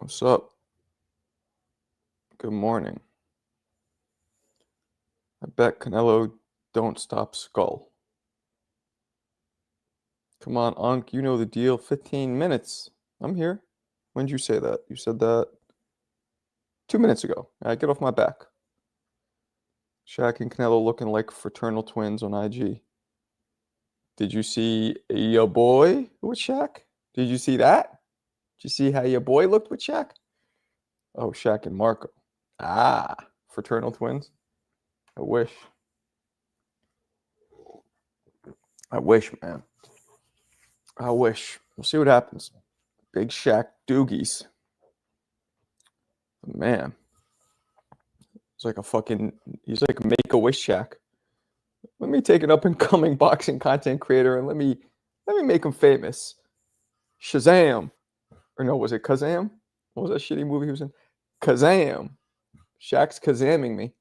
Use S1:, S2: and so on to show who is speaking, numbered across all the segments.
S1: What's up? Good morning. I bet Canelo don't stop Skull. Come on, Unc, you know the deal. 15 minutes. I'm here. When did you say that? You said that 2 minutes ago. All right, get off my back. Shaq and Canelo looking like fraternal twins on IG. Did you see your boy with Shaq? Did you see that? Did you see how your boy looked with Shaq? Oh, Shaq and Marco. Ah, fraternal twins. I wish. I wish, man. I wish. We'll see what happens. Big Shaq Doogies. Man, it's like he's like a Make-A-Wish Shaq. Let me take an up-and-coming boxing content creator and let me make him famous. Shazam. Or no, was it Kazam? What was that shitty movie he was in? Kazam. Shaq's Kazamming me.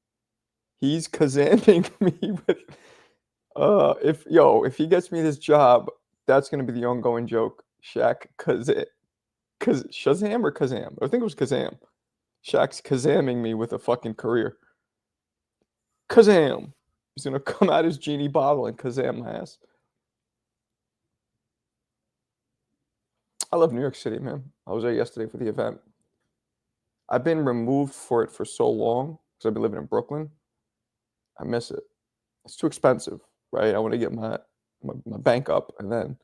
S1: He's Kazamming me with if he gets me this job, that's gonna be the ongoing joke. Shaq Shazam or Kazam? I think it was Kazam. Shaq's Kazamming me with a fucking career. Kazam. He's gonna come out his genie bottle and Kazam my ass. I love New York City, man. I was there yesterday for the event. I've been removed for it for so long because I've been living in Brooklyn. I miss it. It's too expensive, right? I want to get my bank up and then.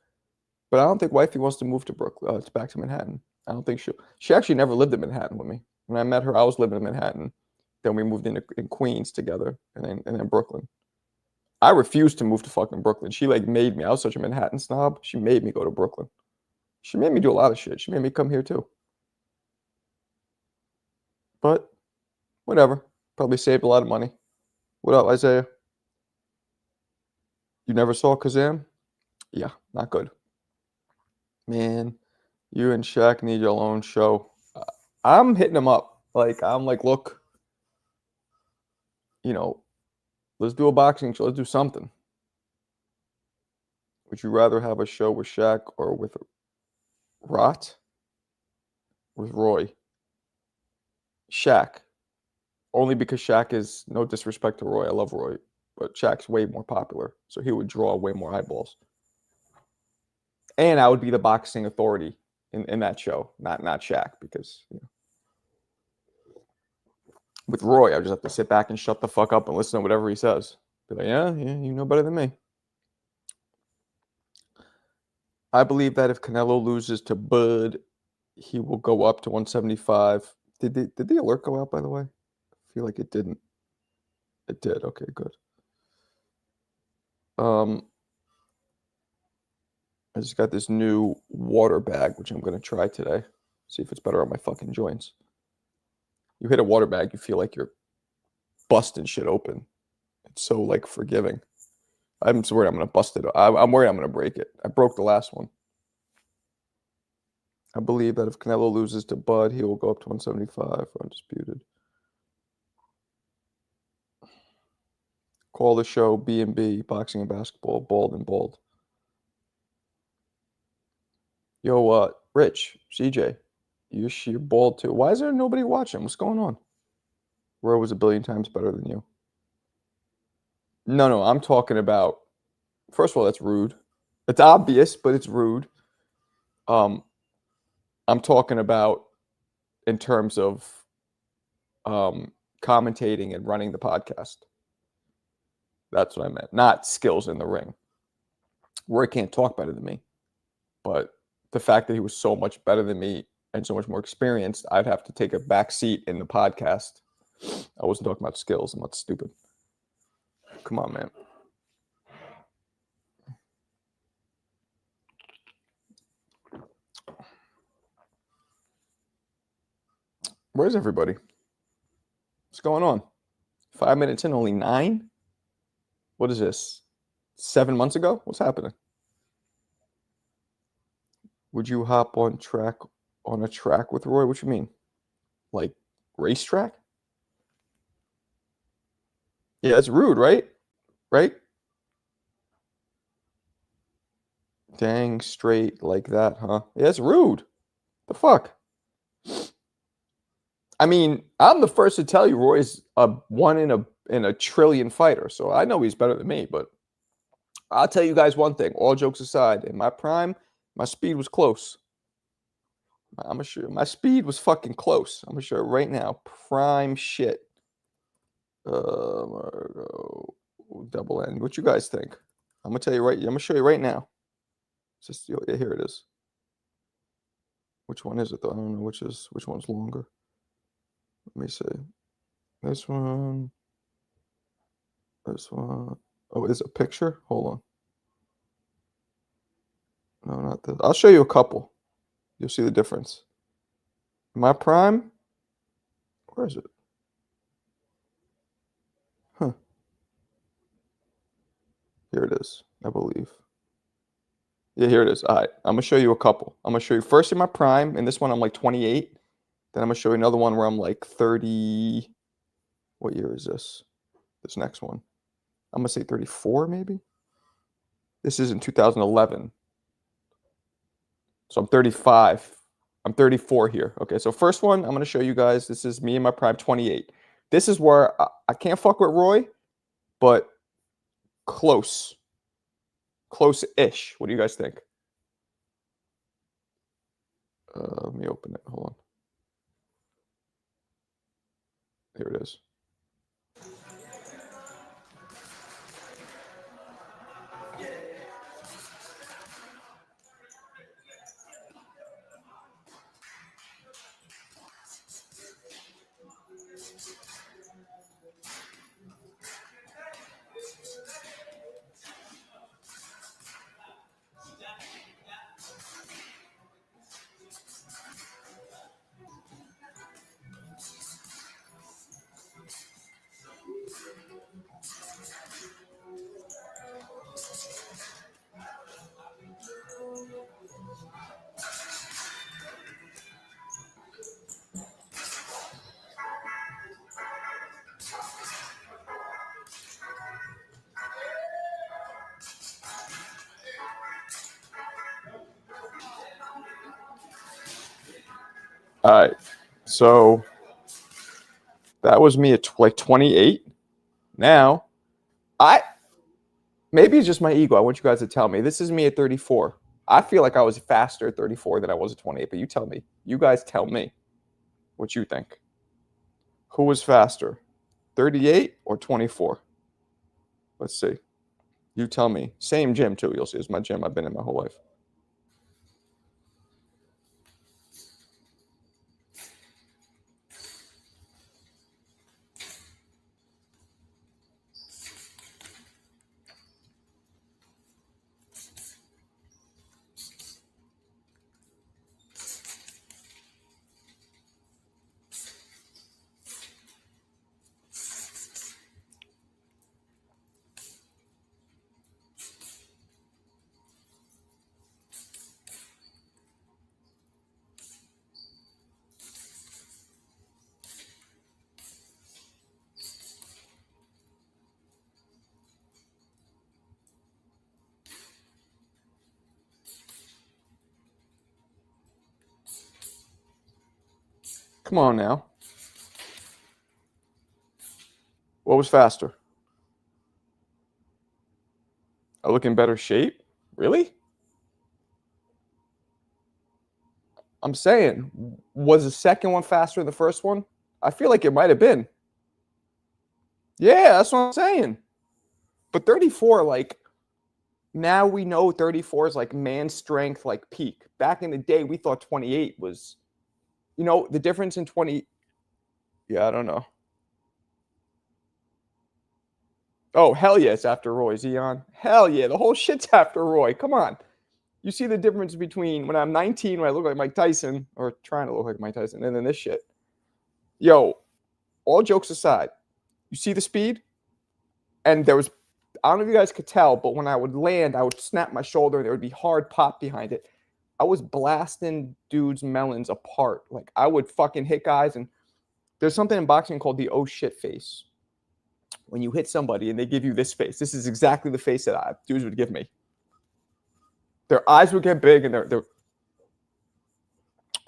S1: But I don't think wifey wants to move to Brooklyn. It's back to Manhattan. I don't think she actually never lived in Manhattan with me. When I met her, I was living in Manhattan. Then we moved in Queens together, and then Brooklyn. I refused to move to fucking Brooklyn. She like made me. I was such a Manhattan snob. She made me go to Brooklyn. She made me do a lot of shit. She made me come here too. But whatever. Probably saved a lot of money. What up, Isaiah? You never saw Kazam? Yeah, not good. Man, you and Shaq need your own show. I'm hitting him up. I'm like, look, let's do a boxing show. Let's do something. Would you rather have a show with Shaq or with Rot? With Roy? Shaq. Only because Shaq is, no disrespect to Roy. I love Roy. But Shaq's way more popular. So he would draw way more eyeballs. And I would be the boxing authority in that show. Not Shaq, because with Roy, I just have to sit back and shut the fuck up and listen to whatever he says. Be like, yeah, you know better than me. I believe that if Canelo loses to Bud, he will go up to 175. Did the alert go out, by the way? I feel like it didn't. It did. Okay, good. I just got this new water bag, which I'm going to try today. See if it's better on my fucking joints. You hit a water bag, you feel like you're busting shit open. It's so like forgiving. I'm worried I'm going to bust it. I'm worried I'm going to break it. I broke the last one. I believe that if Canelo loses to Bud, he will go up to 175 for undisputed. Call the show B&B, boxing and basketball, bald and bald. Yo, Rich, CJ, you're bald too. Why is there nobody watching? What's going on? Roy was a billion times better than you. No, I'm talking about. First of all, that's rude. It's obvious, but it's rude. I'm talking about in terms of commentating and running the podcast. That's what I meant. Not skills in the ring. Roy can't talk better than me, but the fact that he was so much better than me and so much more experienced, I'd have to take a back seat in the podcast. I wasn't talking about skills. I'm not stupid. Come on, man. Where's everybody? What's going on? 5 minutes in, only 9? What is this? 7 months ago? What's happening? Would you hop on a track with Roy? What you mean? Like racetrack? Yeah, that's rude, right? Right? Dang straight like that, huh? Yeah, it's rude. The fuck? I mean, I'm the first to tell you Roy's a one in a trillion fighter, so I know he's better than me. But I'll tell you guys one thing. All jokes aside, in my prime, my speed was close. I'm gonna show you. My speed was fucking close. I'm gonna show you right now. Prime shit. Margo, double N. What you guys think? I'm gonna tell you right. I'm gonna show you right now. It's just yeah, here it is. Which one is it though? I don't know which one's longer. Let me see. This one. This one. Oh, is a picture? Hold on. No, not this. I'll show you a couple. You'll see the difference. My prime. Where is it? Huh. Here it is. I believe. Yeah, here it is. All right. I'm gonna show you a couple. I'm gonna show you first in my prime, and this one I'm like 28. Then I'm gonna show you another one where I'm like 30. What year is this? This next one. I'm gonna say 34, maybe. This is in 2011. So I'm 35. I'm 34 here. Okay, so first one, I'm gonna show you guys. This is me in my prime, 28. This is where I can't fuck with Roy, but close. Close-ish. What do you guys think? Let me open it. Hold on. Here it is. All right. So that was me at like 28. Now, I maybe it's just my ego. I want you guys to tell me. This is me at 34. I feel like I was faster at 34 than I was at 28, but you tell me. You guys tell me what you think. Who was faster, 38 or 24? Let's see. You tell me. Same gym, too. You'll see. It's my gym I've been in my whole life. Come on now. What was faster? I look in better shape? Really? I'm saying, was the second one faster than the first one? I feel like it might have been. Yeah, that's what I'm saying. But 34, like, now we know 34 is like man strength, like peak. Back in the day, we thought 28 was, the difference in 20. Yeah, I don't know. Oh, hell yeah, it's after Roy. Is he on? Hell yeah, the whole shit's after Roy. Come on. You see the difference between when I'm 19, when I look like Mike Tyson, or trying to look like Mike Tyson, and then this shit. Yo, all jokes aside, you see the speed? And there was, I don't know if you guys could tell, but when I would land, I would snap my shoulder and there would be hard pop behind it. I was blasting dudes' melons apart. Like, I would fucking hit guys. And there's something in boxing called the oh shit face. When you hit somebody and they give you this face, this is exactly the face that dudes would give me. Their eyes would get big and they're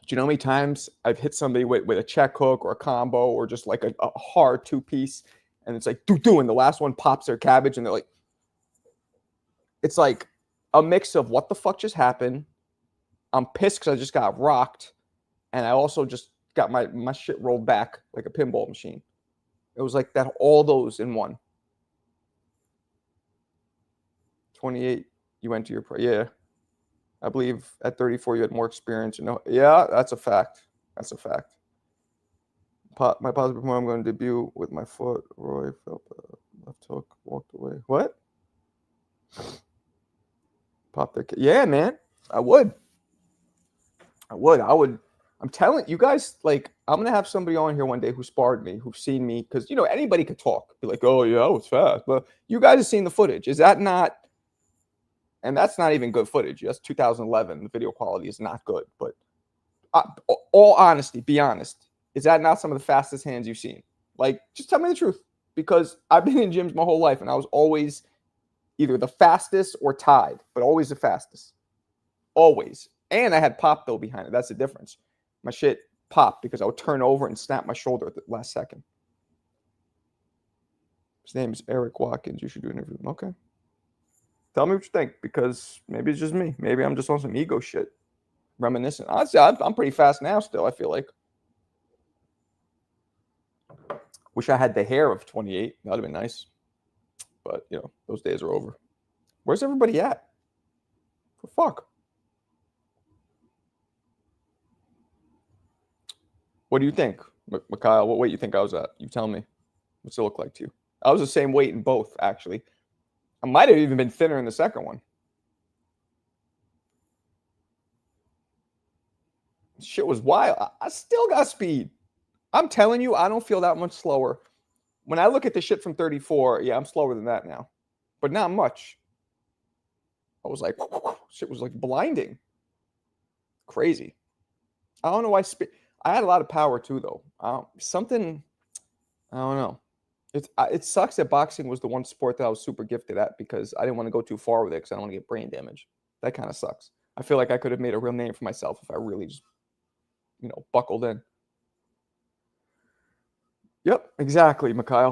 S1: Do you know how many times I've hit somebody with a check hook or a combo or just like a hard two-piece, and it's like doo-doo, and the last one pops their cabbage, and they're like, it's like a mix of what the fuck just happened. I'm pissed because I just got rocked, and I also just got my shit rolled back like a pinball machine. It was like that, all those in one. 28, you went to your pro. Yeah, I believe at 34 you had more experience. Yeah, that's a fact. That's a fact. My positive point, I'm going to debut with my foot. Roy felt left hook, walked away. What? Pop their. Yeah, man. I would. I'm telling you guys, like, I'm gonna have somebody on here one day who sparred me, who've seen me, because anybody could talk, be like, oh yeah, I was fast, but you guys have seen the footage. Is that not? And that's not even good footage. That's 2011. The video quality is not good. But all honesty, be honest. Is that not some of the fastest hands you've seen? Like, just tell me the truth, because I've been in gyms my whole life, and I was always either the fastest or tied, but always the fastest. Always. And I had pop, though, behind it. That's the difference. My shit popped because I would turn over and snap my shoulder at the last second. His name is Eric Watkins. You should do an interview. Okay. Tell me what you think, because maybe it's just me. Maybe I'm just on some ego shit. Reminiscent. Honestly, I'm pretty fast now still, I feel like. Wish I had the hair of 28. That would have been nice. But, those days are over. Where's everybody at? For fuck. What do you think, Mikhail? What weight you think I was at? You tell me. What's it look like to you? I was the same weight in both, actually. I might have even been thinner in the second one. Shit was wild. I still got speed. I'm telling you, I don't feel that much slower. When I look at the shit from 34, yeah, I'm slower than that now. But not much. I was like, shit was like blinding. Crazy. I don't know why I had a lot of power too, though. Something, I don't know. It sucks that boxing was the one sport that I was super gifted at, because I didn't want to go too far with it because I don't want to get brain damage. That kind of sucks. I feel like I could have made a real name for myself if I really just, buckled in. Yep, exactly, Mikhail.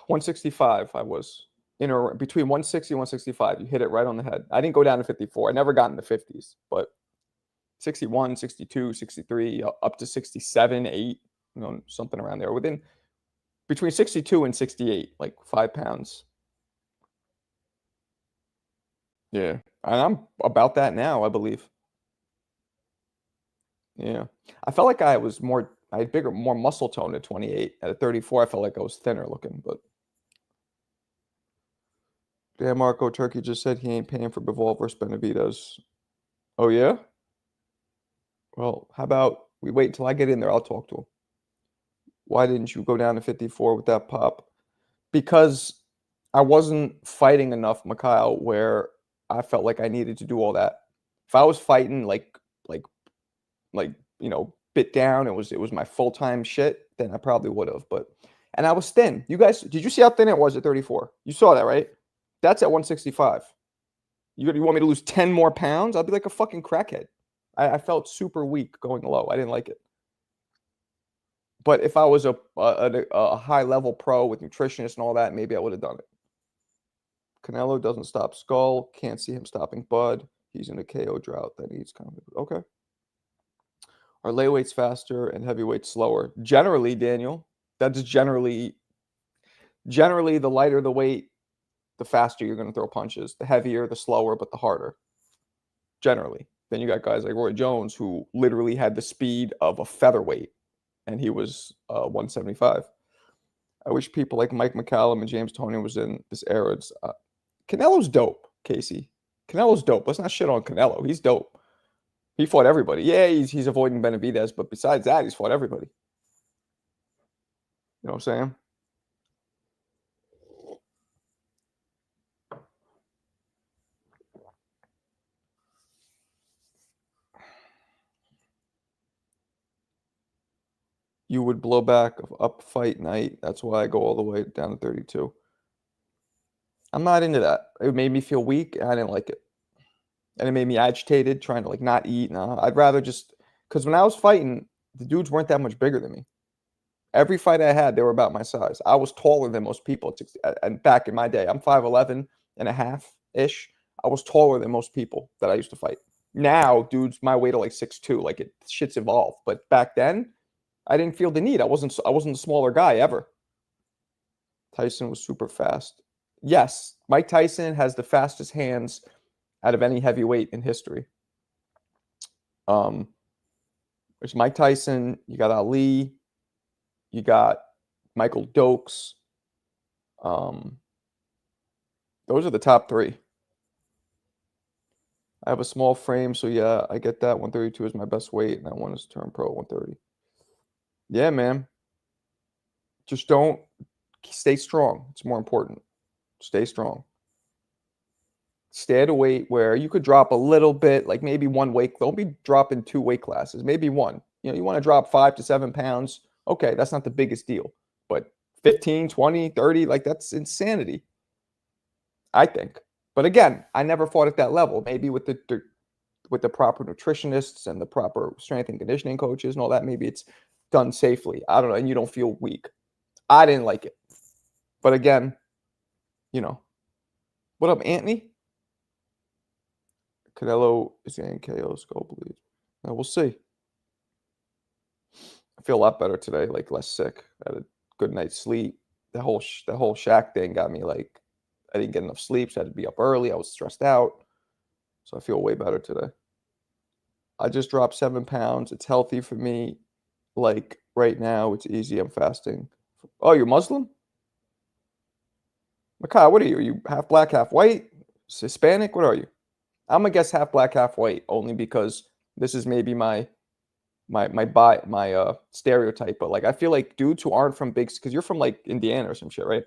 S1: 165 I was. Between 160 and 165. You hit it right on the head. I didn't go down to 54. I never got in the 50s, but 61, 62, 63, up to 67, 8, something around there. Between 62 and 68, like 5 pounds. Yeah. And I'm about that now, I believe. Yeah. I felt like I had bigger, more muscle tone at 28. At 34, I felt like I was thinner looking, but. Dan Marco Turkey just said he ain't paying for Bivol versus Benavidez. Oh, yeah? Well, how about we wait until I get in there? I'll talk to him. Why didn't you go down to 54 with that pop? Because I wasn't fighting enough, Mikhail, where I felt like I needed to do all that. If I was fighting like bit down, it was my full-time shit, then I probably would have. And I was thin. You guys, did you see how thin it was at 34? You saw that, right? That's at 165. You want me to lose 10 more pounds? I'll be like a fucking crackhead. I felt super weak going low. I didn't like it. But if I was a high-level pro with nutritionists and all that, maybe I would have done it. Canelo doesn't stop Skull. Can't see him stopping Bud. He's in a KO drought that needs confidence. Okay. Are lightweights faster and heavyweights slower? Generally, Daniel, that's generally the lighter the weight, the faster you're going to throw punches. The heavier, the slower, but the harder. Generally. Then you got guys like Roy Jones, who literally had the speed of a featherweight, and he was 175. I wish people like Mike McCallum and James Toney was in this era. Canelo's dope, Casey. Canelo's dope. Let's not shit on Canelo. He's dope. He fought everybody. Yeah, he's avoiding Benavidez, but besides that, he's fought everybody. You know what I'm saying? You would blow back up fight night. That's why I go all the way down to 32. I'm not into that. It made me feel weak, and I didn't like it. And it made me agitated, trying to not eat. No, I'd rather just Because when I was fighting, the dudes weren't that much bigger than me. Every fight I had, they were about my size. I was taller than most people. And back in my day, I'm 5'11 and a half ish. I was taller than most people that I used to fight. Now, dudes, my weight are like 6'2". Like shit's evolved. But back then, I didn't feel the need. I wasn't a smaller guy ever. Tyson was super fast. Yes, Mike Tyson has the fastest hands out of any heavyweight in history. There's Mike Tyson, you got Ali, you got Michael Dokes. Those are the top three. I have a small frame, so yeah, I get that. 132 is my best weight, and I want to turn pro at 130. Yeah, man. Just don't stay strong. It's more important. Stay strong. Stay at a weight where you could drop a little bit, like maybe one weight. Don't be dropping 2 weight classes, maybe one. You want to drop 5 to 7 pounds. Okay, that's not the biggest deal. But 15, 20, 30, like that's insanity, I think. But again, I never fought at that level. Maybe with the proper nutritionists and the proper strength and conditioning coaches and all that, maybe it's done safely. I don't know, and you don't feel weak. I didn't like it. But again, what up, Anthony? Canelo is getting KO's goal, please. Now we'll see. I feel a lot better today, like less sick. I had a good night's sleep. The whole Shaq thing got me like I didn't get enough sleep, so I had to be up early. I was stressed out. So I feel way better today. I just dropped 7 pounds. It's healthy for me. Like right now, it's easy. I'm fasting. Oh, you're Muslim? Makai, what are you? Are you half black, half white? Hispanic? What are you? I'm gonna guess half black, half white, only because this is maybe my stereotype. But like I feel like dudes who aren't from big, because you're from like Indiana or some shit, right?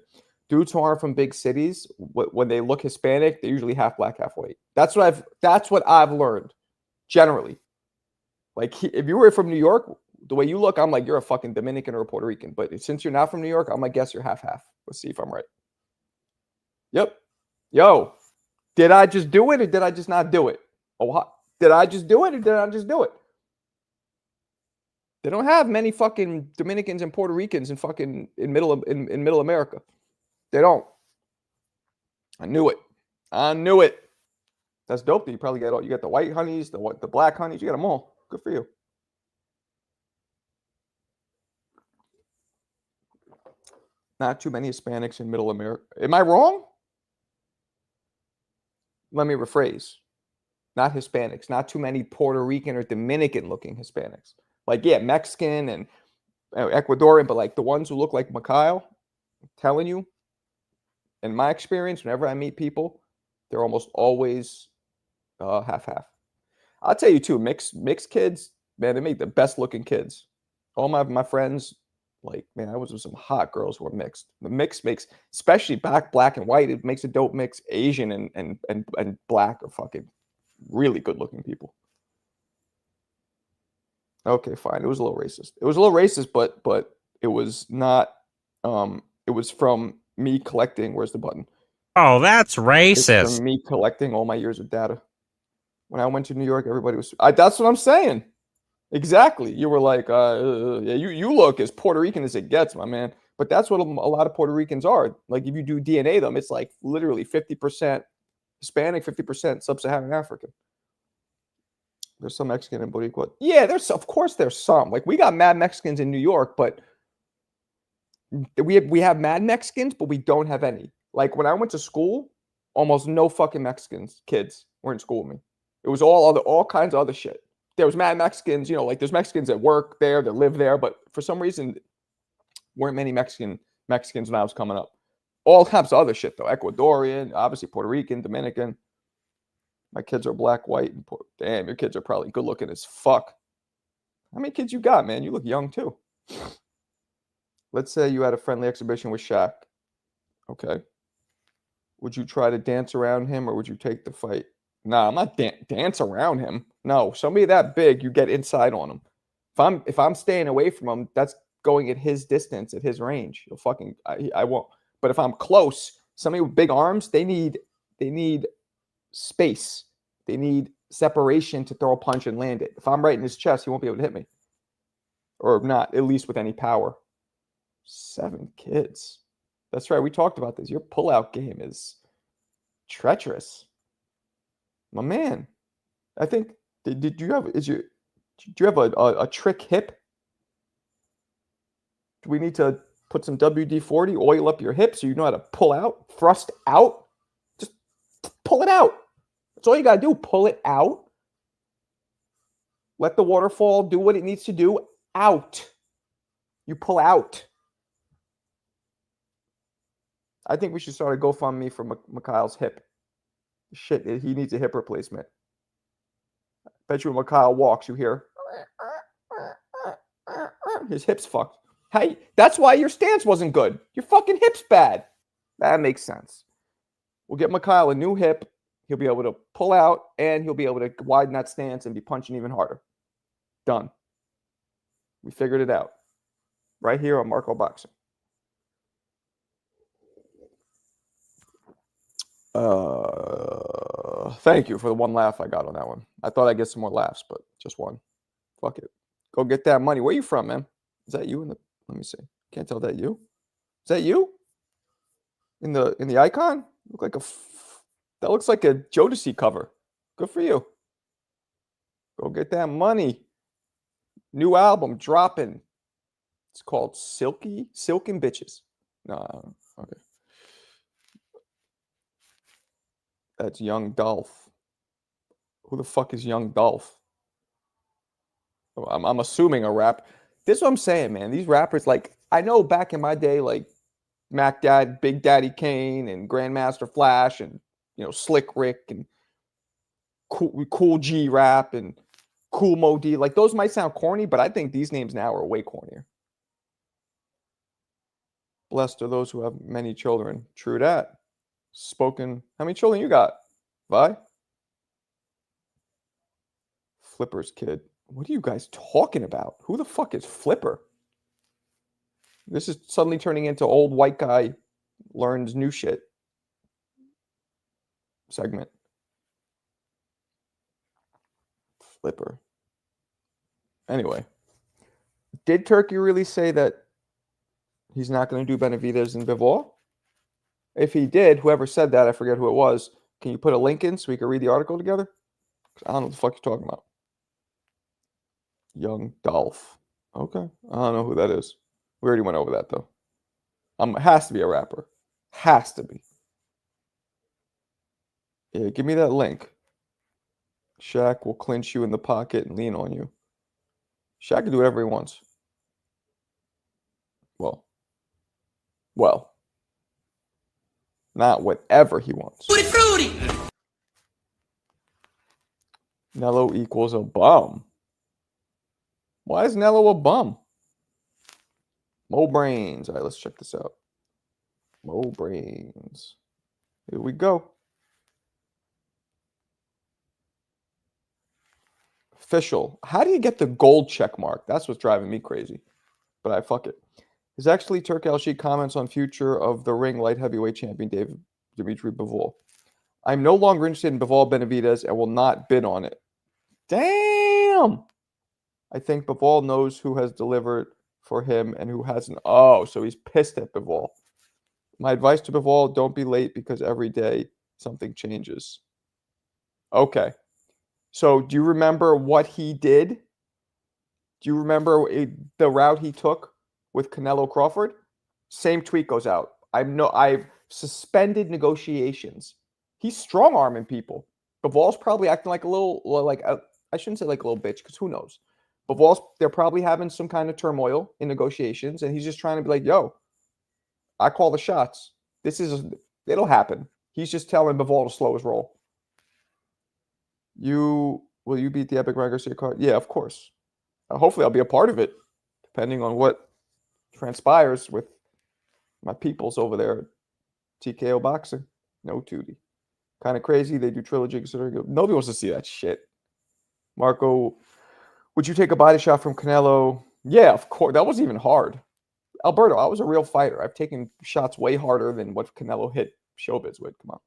S1: Dudes who aren't from big cities, when they look Hispanic, they're usually half black, half white. That's what I've learned generally. Like if you were from New York, the way you look, I'm like you're a fucking Dominican or a Puerto Rican. But since you're not from New York, I'm gonna guess you're half half. Let's see if I'm right. Yep. Yo, did I just do it or did I just not do it? Oh, did I just do it or did I just do it? They don't have many fucking Dominicans and Puerto Ricans in middle America. They don't. I knew it. I knew it. That's dope. That you probably get all. You got the white honeys, the black honeys. You got them all. Good for you. Not too many Hispanics in Middle America. Am I wrong? Let me rephrase. Not Hispanics. Not too many Puerto Rican or Dominican looking Hispanics. Like, yeah, Mexican and Ecuadorian, but like the ones who look like Mikhail, I'm telling you, in my experience, whenever I meet people, they're almost always half-half. I'll tell you too, mixed kids, man, they make the best looking kids. All my friends, like, man, I was with some hot girls who are mixed. The mix makes, especially black and white, it makes a dope mix. Asian and black are fucking really good looking people. Okay, fine. It was a little racist. It was a little racist, but it was not. It was from me collecting. Where's the button?
S2: Oh, that's
S1: It's
S2: racist.
S1: from me collecting all my years of data. When I went to New York, everybody was. That's what I'm saying. Exactly. You were like, yeah, you look as Puerto Rican as it gets, my man. But that's what a lot of Puerto Ricans are. Like if you do DNA them, it's like literally 50% Hispanic, 50% Sub-Saharan African. There's some Mexican in Boricua. Yeah, of course there's some. Like we got mad Mexicans in New York, but we have mad Mexicans, but we don't have any. Like when I went to school, almost no fucking kids were in school with me. It was all kinds of other shit. There was mad Mexicans, like there's Mexicans that work there, that live there, but for some reason, weren't many Mexicans when I was coming up. All types of other shit though. Ecuadorian, obviously Puerto Rican, Dominican. My kids are black, white, and damn, your kids are probably good looking as fuck. How many kids you got, man? You look young too. Let's say you had a friendly exhibition with Shaq. Okay. Would you try to dance around him or would you take the fight? Nah, I'm not dance around him. No, somebody that big, you get inside on him. If I'm staying away from him, that's going at his distance, at his range. You'll fucking I won't. But if I'm close, somebody with big arms, they need space. They need separation to throw a punch and land it. If I'm right in his chest, he won't be able to hit me. Or not, at least with any power. 7 kids. That's right. We talked about this. Your pullout game is treacherous. My man. I think, did you have, do you have a trick hip? Do we need to put some WD-40, oil up your hip so you know how to pull out, thrust out? Just pull it out. That's all you got to do. Pull it out. Let the waterfall do what it needs to do. Out. You pull out. I think we should start a GoFundMe for Mikhail's hip. Shit, he needs a hip replacement. Bet you when Mikhail walks, you hear his hip's fucked. Hey, that's why your stance wasn't good. Your fucking hip's bad. That makes sense. We'll get Mikhail a new hip. He'll be able to pull out, and he'll be able to widen that stance and be punching even harder. Done. We figured it out. Right here on Marco Boxing. Thank you for the one laugh I got on that one. I thought I'd get some more laughs, but just one. Fuck it. Go get that money. Where you from, man? Is that you in the? Let me see. Can't tell that you. Is that you? In the icon? Look like that looks like a Jodeci cover. Good for you. Go get that money. New album dropping. It's called Silky Silkin' Bitches. No, okay. That's Young Dolph. Who the fuck is Young Dolph? I'm assuming a rap. This is what I'm saying, man. These rappers, like, I know back in my day, like Mac Dad, Big Daddy Kane, and Grandmaster Flash, and Slick Rick, and Cool G Rap, and Cool Mo D. Like, those might sound corny, but I think these names now are way cornier. Blessed are those who have many children. True that. Spoken. How many children you got? Vi? Flipper's kid. What are you guys talking about? Who the fuck is Flipper? This is suddenly turning into old white guy learns new shit segment. Flipper. Anyway, did Turkey really say that he's not going to do Benavidez and Bivol? If he did, whoever said that, I forget who it was. Can you put a link in so we can read the article together? I don't know what the fuck you're talking about. Young Dolph. Okay. I don't know who that is. We already went over that, though. Has to be a rapper. Has to be. Yeah, give me that link. Shaq will clinch you in the pocket and lean on you. Shaq can do whatever he wants. Well. Not whatever he wants. Fruity. Nello equals a bum. Why is Nello a bum? Mo Brains. All right, let's check this out. Mo Brains. Here we go. Official. How do you get the gold check mark? That's what's driving me crazy. But fuck it. His actually Turk Al-Sheikh comments on future of the ring light heavyweight champion Dimitri Bivol. I'm no longer interested in Bivol Benavidez and will not bid on it. Damn! I think Bivol knows who has delivered for him and who hasn't. Oh, so he's pissed at Bivol. My advice to Bivol, don't be late because every day something changes. Okay. So do you remember what he did? Do you remember the route he took with Canelo Crawford? Same tweet goes out. I've suspended negotiations. He's strong-arming people. Bivol's probably acting like a little, I shouldn't say like a little bitch, because who knows? They're probably having some kind of turmoil in negotiations, and he's just trying to be like, yo, I call the shots. It'll happen. He's just telling Bivol to slow his roll. Will you beat the Epic Ryan Garcia card? Yeah, of course. Hopefully I'll be a part of it, depending on what transpires with my peoples over there at TKO Boxing. No Tootie. Kind of crazy. They do trilogy considering. Nobody wants to see that shit. Marco, would you take a body shot from Canelo? Yeah, of course. That wasn't even hard. Alberto, I was a real fighter. I've taken shots way harder than what Canelo hit Showbiz with. Come on.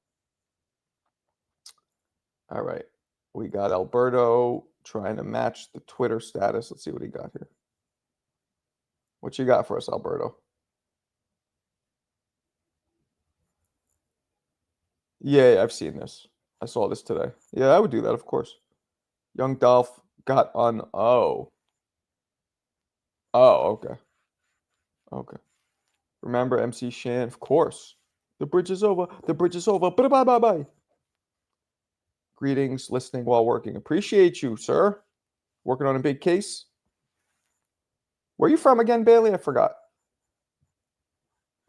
S1: All right. We got Alberto trying to match the Twitter status. Let's see what he got here. What you got for us, Alberto? Yeah, I've seen this. I saw this today. Yeah, I would do that, of course. Young Dolph got on. Oh. Oh, okay. Okay. Remember MC Shan? Of course. The bridge is over. The bridge is over. Bye bye bye bye. Greetings, listening while working. Appreciate you, sir. Working on a big case. Where are you from again, Bailey? I forgot.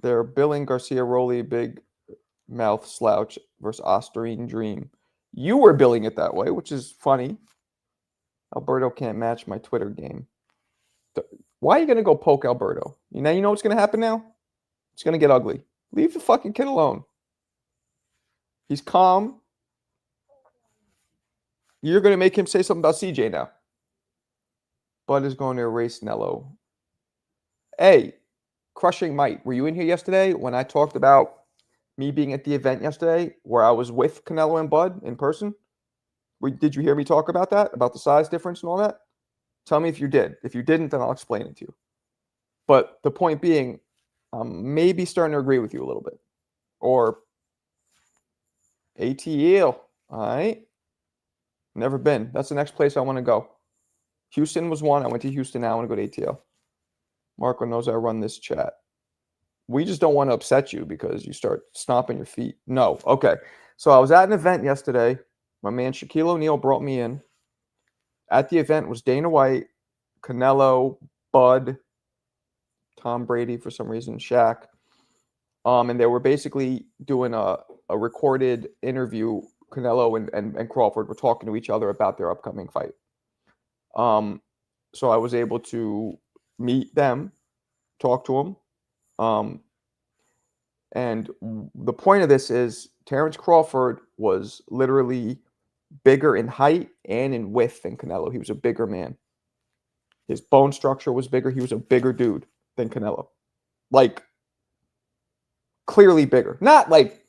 S1: They're billing Garcia Roli, big mouth slouch versus Osterine Dream. You were billing it that way, which is funny. Alberto can't match my Twitter game. Why are you going to go poke Alberto? You know what's going to happen now? It's going to get ugly. Leave the fucking kid alone. He's calm. You're going to make him say something about CJ now. Bud is going to erase Nello. Hey, Crushing Might, were you in here yesterday when I talked about me being at the event yesterday where I was with Canelo and Bud in person? Did you hear me talk about that? About the size difference and all that? Tell me if you did. If you didn't, then I'll explain it to you. But the point being, I'm maybe starting to agree with you a little bit. Or ATL. All right. Never been. That's the next place I want to go. Houston was one. I went to Houston. Now I want to go to ATL. Marco knows I run this chat. We just don't want to upset you because you start stomping your feet. No. Okay. So I was at an event yesterday. My man Shaquille O'Neal brought me in. At the event was Dana White, Canelo, Bud, Tom Brady for some reason, Shaq. And they were basically doing a recorded interview. Canelo and Crawford were talking to each other about their upcoming fight. So I was able to meet them, talk to them. And the point of this is Terrence Crawford was literally bigger in height and in width than Canelo. He was a bigger man. His bone structure was bigger. He was a bigger dude than Canelo. Like, clearly bigger. Not like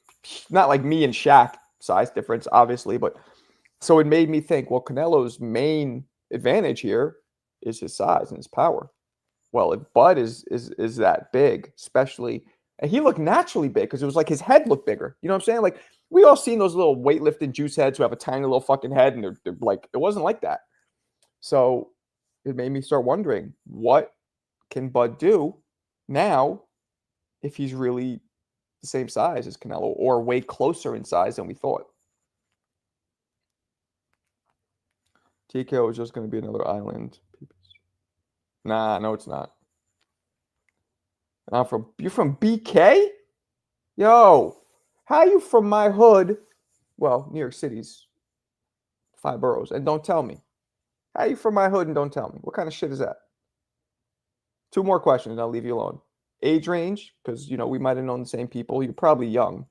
S1: me and Shaq size difference, obviously, but so it made me think, well, Canelo's main advantage here is his size and his power. Well, if Bud is that big, especially, and he looked naturally big because it was like his head looked bigger. You know what I'm saying? Like, we all seen those little weightlifting juice heads who have a tiny little fucking head, and they're like, it wasn't like that. So it made me start wondering, what can Bud do now if he's really the same size as Canelo or way closer in size than we thought? TKO is just going to be another island. Nah, no, it's not. You're from BK? Yo, how you from my hood? Well, New York City's 5 boroughs. And don't tell me. How you from my hood and don't tell me? What kind of shit is that? 2 more questions and I'll leave you alone. Age range, because, we might have known the same people. You're probably young,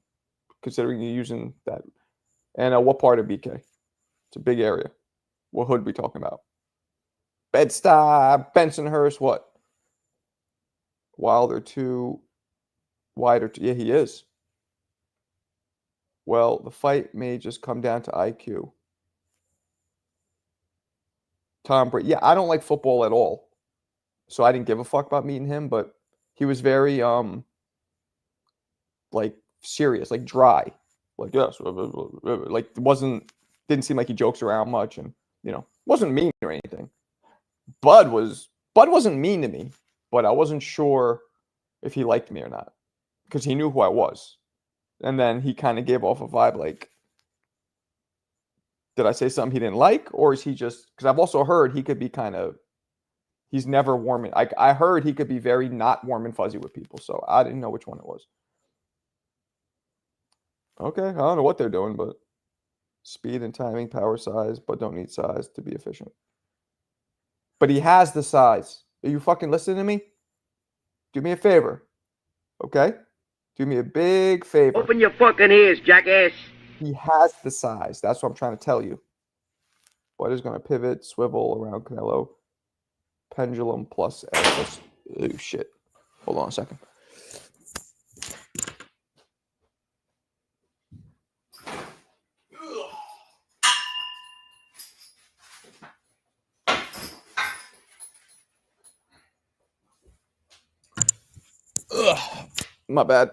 S1: considering you're using that. And what part of BK? It's a big area. What hood we talking about? Bed-Stuy, Bensonhurst, what? Wilder 2, Wider 2. Yeah, he is. Well, the fight may just come down to IQ. Tom Brady. Yeah, I don't like football at all. So I didn't give a fuck about meeting him, but he was very like serious, like dry. Like, yes, like didn't seem like he jokes around much and, wasn't mean or anything. Bud wasn't mean to me, but I wasn't sure if he liked me or not because he knew who I was. And then he kind of gave off a vibe like, did I say something he didn't like? Or is he just, because I've also heard he could be he's never warm. I heard he could be very not warm and fuzzy with people. So I didn't know which one it was. Okay. I don't know what they're doing, but speed and timing, power, size, but don't need size to be efficient. But he has the size. Are you fucking listening to me? Do me a favor. Okay? Do me a big favor.
S2: Open your fucking ears, jackass.
S1: He has the size. That's what I'm trying to tell you. Bud is going to pivot, swivel around Canelo. Pendulum plus X. Oh, shit. Hold on a second. My bad.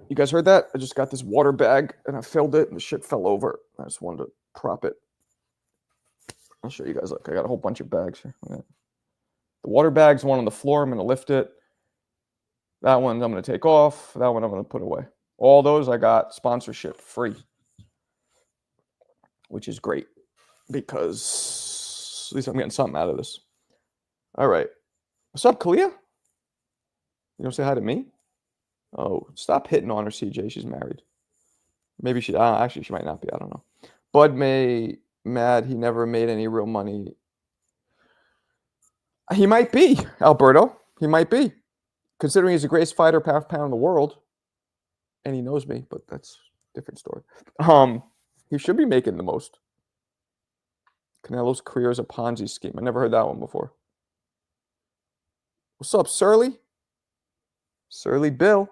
S1: You guys heard that? I just got this water bag and I filled it and the shit fell over. I just wanted to prop it. I'll show you guys. Look, I got a whole bunch of bags here. The water bag's one on the floor. I'm going to lift it. That one I'm going to take off. That one I'm going to put away. All those I got sponsorship free, which is great because at least I'm getting something out of this. All right. What's up, Kalia? You don't say hi to me? Oh, stop hitting on her, CJ. She's married. Maybe she, actually, she might not be. I don't know. Bud May, mad he never made any real money. He might be, Alberto. He might be. Considering he's the greatest fighter pound for pound in the world. And he knows me, but that's a different story. He should be making the most. Canelo's career is a Ponzi scheme. I never heard that one before. What's up, Surly? Surly Bill.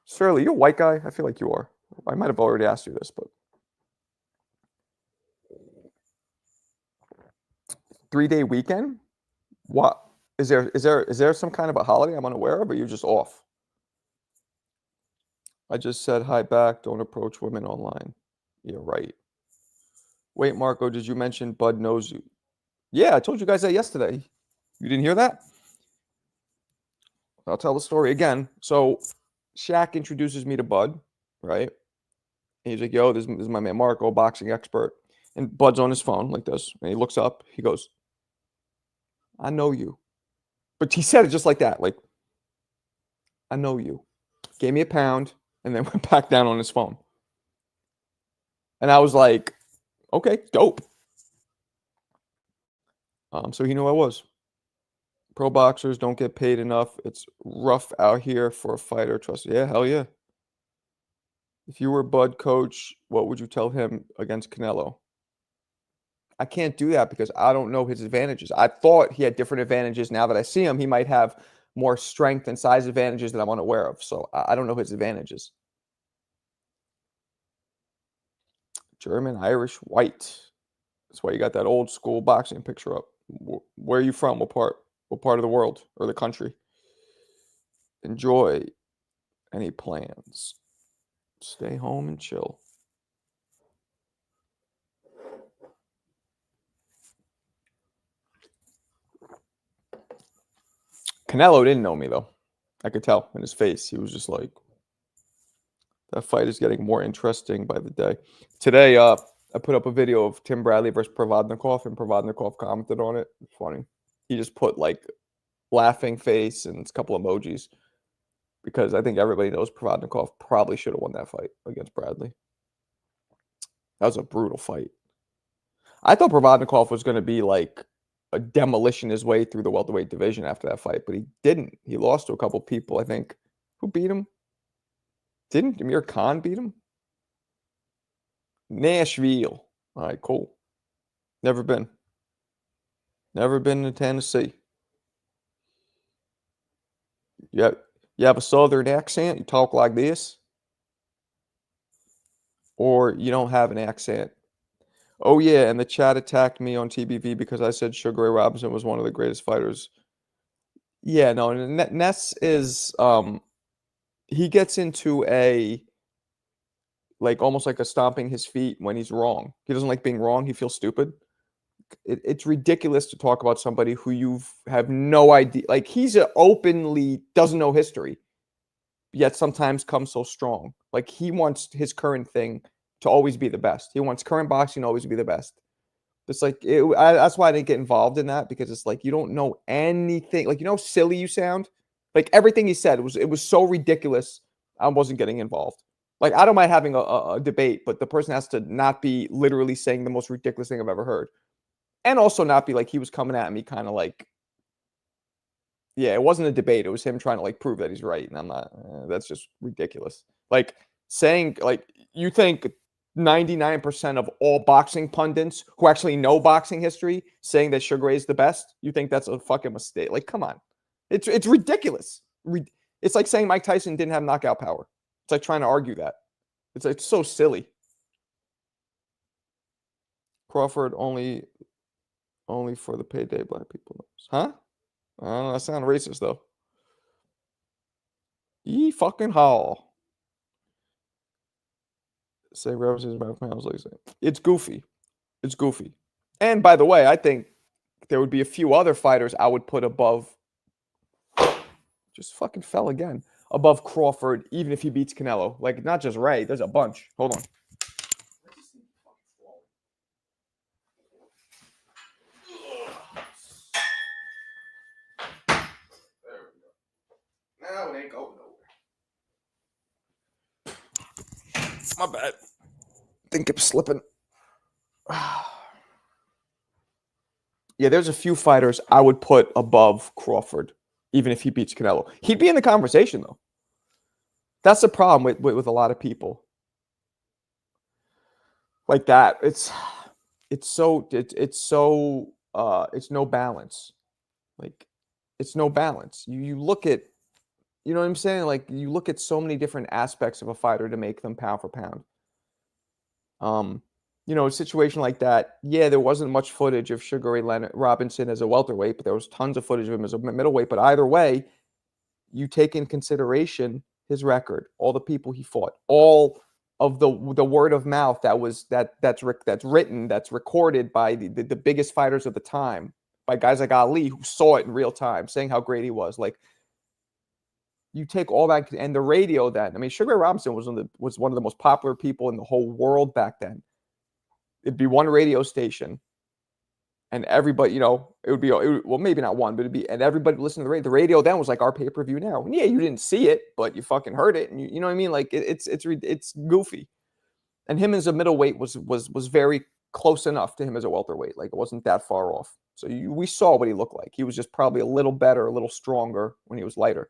S1: Surly, you a white guy? I feel like you are. I might have already asked you this, but 3-day weekend? What is there some kind of a holiday I'm unaware of, or you're just off? I just said hi back. Don't approach women online. You're right. Wait, Marco, did you mention Bud knows you? Yeah, I told you guys that yesterday. You didn't hear that? I'll tell the story again. So Shaq introduces me to Bud, right? And he's like, yo, this is my man Marco, boxing expert. And Bud's on his phone like this. And he looks up. He goes, I know you. But he said it just like that. Like, I know you. Gave me a pound and then went back down on his phone. And I was like, okay, dope. So he knew I was. Pro boxers don't get paid enough. It's rough out here for a fighter. Trust. Yeah, hell yeah. If you were Bud coach, what would you tell him against Canelo? I can't do that because I don't know his advantages. I thought he had different advantages. Now that I see him, he might have more strength and size advantages that I'm unaware of. So I don't know his advantages. German, Irish, white. That's why you got that old school boxing picture up. Where are you from? What part? What part of the world or the country? Enjoy. Any plans? Stay home and chill. Canelo didn't know me, though. I could tell in his face. He was just like, that fight is getting more interesting by the day. Today, I put up a video of Tim Bradley versus Provodnikov, and Provodnikov commented on it. It's funny. He just put like laughing face and a couple emojis because I think everybody knows Provodnikov probably should have won that fight against Bradley. That was a brutal fight. I thought Provodnikov was going to be like a demolition his way through the welterweight division after that fight, but he didn't. He lost to a couple people, I think. Who beat him? Didn't Amir Khan beat him? Nashville. All right, cool. Never been. Never been to Tennessee. You have a southern accent? You talk like this? Or you don't have an accent? Oh, yeah, and the chat attacked me on TBV because I said Sugar Ray Robinson was one of the greatest fighters. Yeah, no, Ness is, he gets into a, like, almost like a stomping his feet when he's wrong. He doesn't like being wrong. He feels stupid. It's ridiculous to talk about somebody who you have no idea. Like, he's openly doesn't know history, yet sometimes comes so strong. Like, he wants his current thing to always be the best. He wants current boxing to always be the best. It's like, that's why I didn't get involved in that, because it's like, you don't know anything. Like, you know how silly you sound? Like, everything he said, it was so ridiculous, I wasn't getting involved. Like, I don't mind having a debate, but the person has to not be literally saying the most ridiculous thing I've ever heard. And also not be like he was coming at me kind of like, yeah, it wasn't a debate. It was him trying to like prove that he's right. And I'm not, that's just ridiculous. Like saying, like, you think 99% of all boxing pundits who actually know boxing history saying that Sugar Ray is the best, you think that's a fucking mistake. Like, come on. It's ridiculous. It's like saying Mike Tyson didn't have knockout power. It's like trying to argue that. It's so silly. Crawford only for the payday black people knows. Huh? I don't know. That sounds racist, though. He fucking haul. Say references about pounds, like it's goofy. It's goofy. And by the way, I think there would be a few other fighters I would put above. Just fucking fell again. Above Crawford, even if he beats Canelo. Like, not just Ray. There's a bunch. Hold on. There we go. Now it ain't going nowhere. My bad. Think it's slipping. Yeah, there's a few fighters I would put above Crawford, even if he beats Canelo. He'd be in the conversation, though. That's the problem with a lot of people like that. It's no balance. Like, it's no balance. You look at, you know what I'm saying? Like, you look at so many different aspects of a fighter to make them pound for pound. A situation like that, yeah, there wasn't much footage of Sugar Ray Leonard Robinson as a welterweight, but there was tons of footage of him as a middleweight. But either way, you take in consideration his record, all the people he fought, all of the word of mouth that's written, that's recorded by the biggest fighters of the time, by guys like Ali who saw it in real time, saying how great he was. Like, you take all that and the radio then. I mean, Sugar Ray Robinson was one of the most popular people in the whole world back then. It'd be one radio station, and everybody, it would be, well, maybe not one, but it'd be, and everybody listened to the radio. The radio then was like our pay-per-view now. And yeah, you didn't see it, but you fucking heard it, and you know what I mean? Like, it's goofy. And him as a middleweight was very close enough to him as a welterweight. Like, it wasn't that far off. So we saw what he looked like. He was just probably a little better, a little stronger when he was lighter.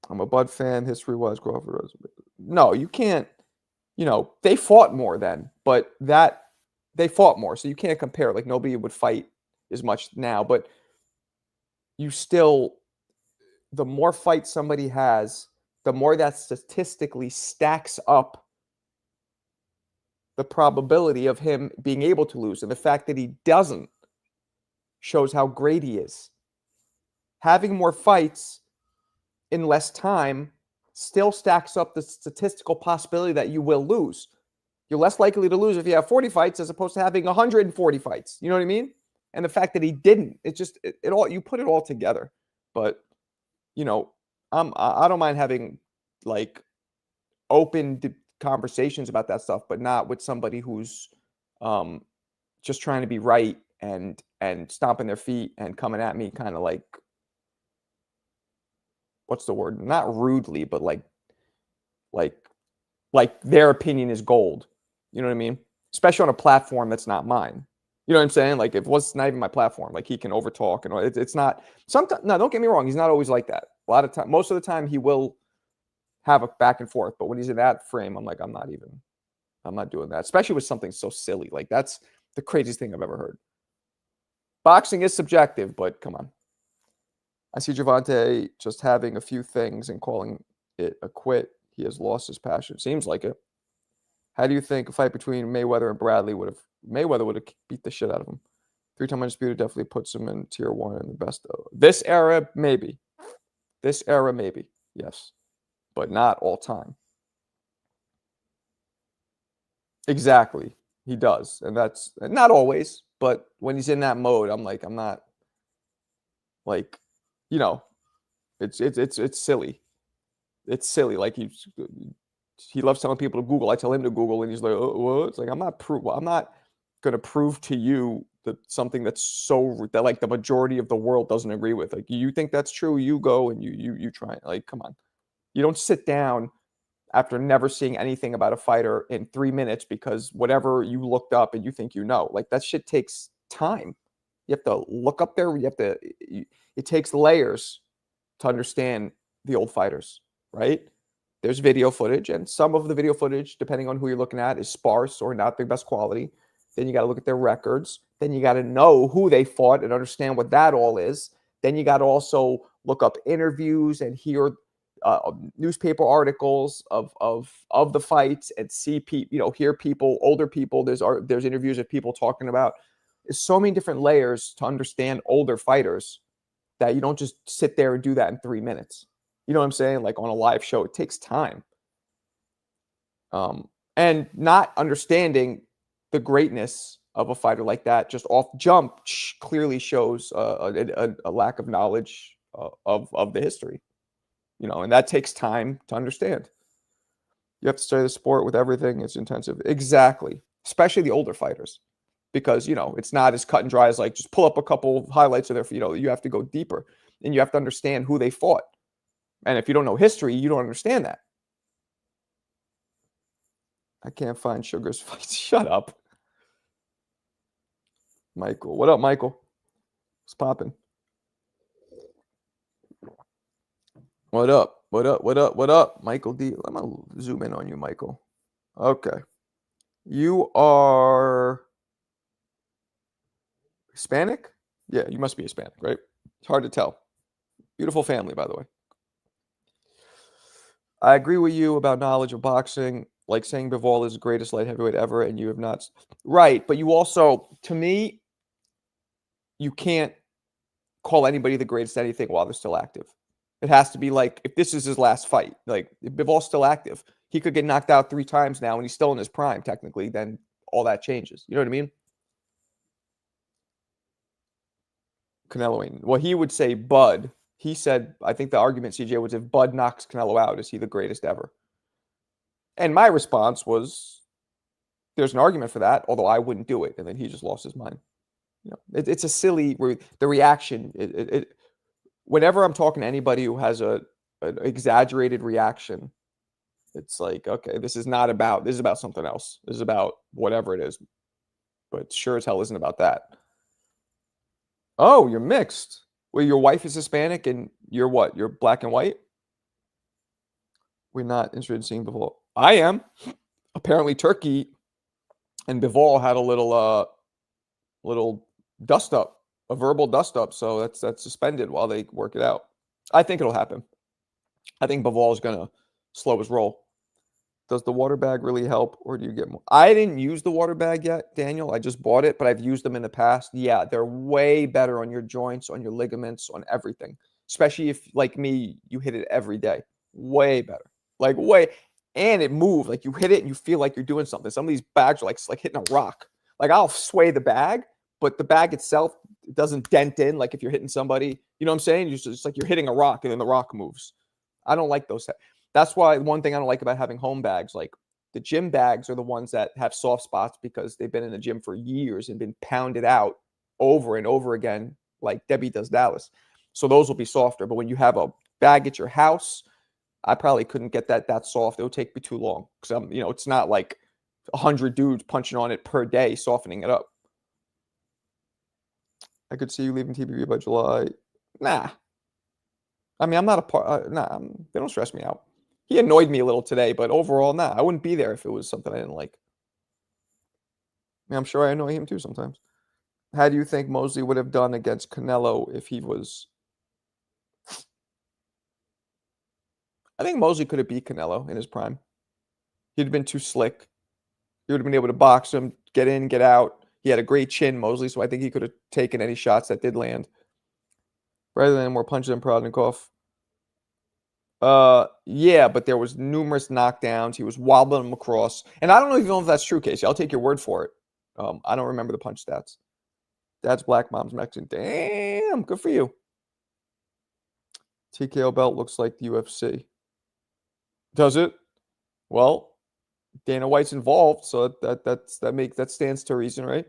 S1: I'm a Bud fan. History-wise, Crawford. No, you can't. They fought more then, but they fought more, so you can't compare. Like, nobody would fight as much now, but you still, the more fights somebody has, the more that statistically stacks up the probability of him being able to lose. And the fact that he doesn't shows how great he is. Having more fights in less time still stacks up the statistical possibility that you will lose. You're less likely to lose if you have 40 fights as opposed to having 140 fights. You know what I mean? And the fact that he didn't, it's just, it all, you put it all together. But, I don't mind having like open conversations about that stuff, but not with somebody who's just trying to be right and stomping their feet and coming at me kind of like, what's the word? Not rudely, but like their opinion is gold. You know what I mean? Especially on a platform that's not mine. You know what I'm saying? Like, if it was not even my platform, like, he can overtalk and it's not. Sometimes, no, don't get me wrong. He's not always like that. A lot of time, most of the time, he will have a back and forth. But when he's in that frame, I'm like, I'm not doing that. Especially with something so silly. Like, that's the craziest thing I've ever heard. Boxing is subjective, but come on. I see Gervonta just having a few things and calling it a quit. He has lost his passion. Seems like it. How do you think a fight between Mayweather and Bradley would have beat the shit out of him? 3-time undisputed definitely puts him in tier 1 and the best. This era, maybe. Yes. But not all time. Exactly. He does. And that's not always, but when he's in that mode, I'm not like, it's silly. It's silly. Like, he loves telling people to Google. I tell him to Google, and he's like, "Oh, what?" It's like, I'm not going to prove to you that something that like the majority of the world doesn't agree with. Like, you think that's true, you go and you try. Like, come on. You don't sit down after never seeing anything about a fighter in 3 minutes because whatever you looked up and you think like, that shit takes time. You have to look up there. It takes layers to understand the old fighters, right? There's video footage, and some of the video footage, depending on who you're looking at, is sparse or not the best quality. Then you got to look at their records. Then you got to know who they fought and understand what that all is. Then you got to also look up interviews and hear newspaper articles of the fights and see people, hear people, older people. There's interviews of people talking about. There's so many different layers to understand older fighters that. You don't just sit there and do that in 3 minutes. You know what I'm saying? Like on a live show, it takes time. And not understanding the greatness of a fighter like that just off jump clearly shows a lack of knowledge of the history, and that takes time to understand. You have to study the sport with everything. It's intensive. Exactly. Especially the older fighters, because, it's not as cut and dry as like just pull up a couple highlights of their, you have to go deeper and you have to understand who they fought. And if you don't know history, you don't understand that. I can't find Sugar's fights. Shut up. Michael. What up, Michael? What's popping? What up? What up? What up? What up? Michael D. Let me zoom in on you, Michael. Okay. You are Hispanic? Yeah, you must be Hispanic, right? It's hard to tell. Beautiful family, by the way. I agree with you about knowledge of boxing, like saying Bivol is the greatest light heavyweight ever, and you have not. Right, but you also, to me, you can't call anybody the greatest anything while they're still active. It has to be like, if this is his last fight, like if Bivol's still active, he could get knocked out 3 times now and he's still in his prime, technically, then all that changes. You know what I mean? Canelo. Well, he would say Bud. He said, I think the argument, CJ, was if Bud knocks Canelo out, is he the greatest ever? And my response was, there's an argument for that, although I wouldn't do it. And then he just lost his mind. It's a silly, the reaction. Whenever I'm talking to anybody who has an exaggerated reaction, it's like, okay, this is about something else. This is about whatever it is. But sure as hell isn't about that. Oh, you're mixed. Well, your wife is Hispanic and you're what? You're black and white? We're not interested in seeing Bivol. I am. Apparently Turkey and Bivol had a little dust up, a verbal dust up. So that's suspended while they work it out. I think it'll happen. I think Bivol is going to slow his roll. Does the water bag really help, or do you get more? I didn't use the water bag yet, Daniel. I just bought it, but I've used them in the past. Yeah, they're way better on your joints, on your ligaments, on everything. Especially if, like me, you hit it every day. Way better. Like way. And it moved. Like you hit it and you feel like you're doing something. Some of these bags are like hitting a rock. Like I'll sway the bag, but the bag itself doesn't dent in. Like if you're hitting somebody, you know what I'm saying? It's like you're hitting a rock and then the rock moves. I don't like those. That's why one thing I don't like about having home bags, like the gym bags are the ones that have soft spots because they've been in the gym for years and been pounded out over and over again, like Debbie does Dallas. So those will be softer. But when you have a bag at your house, I probably couldn't get that soft. It would take me too long because it's not like 100 dudes punching on it per day, softening it up. I could see you leaving TBV by July. Nah. I mean, I'm not a part. Nah, they don't stress me out. He annoyed me a little today, but overall, nah, I wouldn't be there if it was something I didn't like. I mean, I'm sure I annoy him too sometimes. How do you think Mosley would have done against Canelo if he was? I think Mosley could have beat Canelo in his prime. He'd have been too slick. He would have been able to box him, get in, get out. He had a great chin, Mosley, so I think he could have taken any shots that did land. Rather than more punches than Proudnikov. Yeah, but there was numerous knockdowns. He was wobbling him across. And I don't even know if that's true, Casey. I'll take your word for it. I don't remember the punch stats. Dad's black, mom's Mexican. Damn, good for you. TKO belt looks like the UFC. Does it? Well, Dana White's involved, so that stands to reason, right?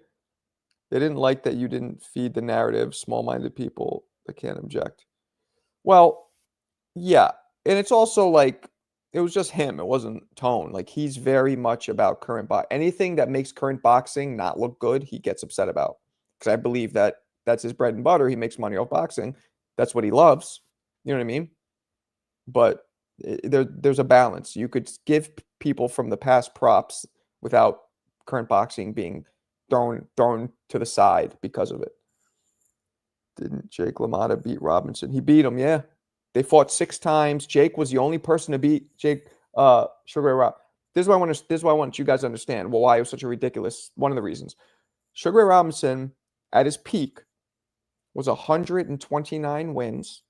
S1: They didn't like that you didn't feed the narrative, small-minded people that can't object. Well, yeah. And it's also like, it was just him. It wasn't Tone. Like, he's very much about current boxing. Anything that makes current boxing not look good, he gets upset about. Because I believe that that's his bread and butter. He makes money off boxing. That's what he loves. You know what I mean? But there's a balance. You could give people from the past props without current boxing being thrown to the side because of it. Didn't Jake LaMotta beat Robinson? He beat him, yeah. They fought 6 times. Jake was the only person to beat Jake Sugar Ray Robinson. This is why I want you guys to understand why it was such a ridiculous, one of the reasons. Sugar Ray Robinson, at his peak, was 129 wins,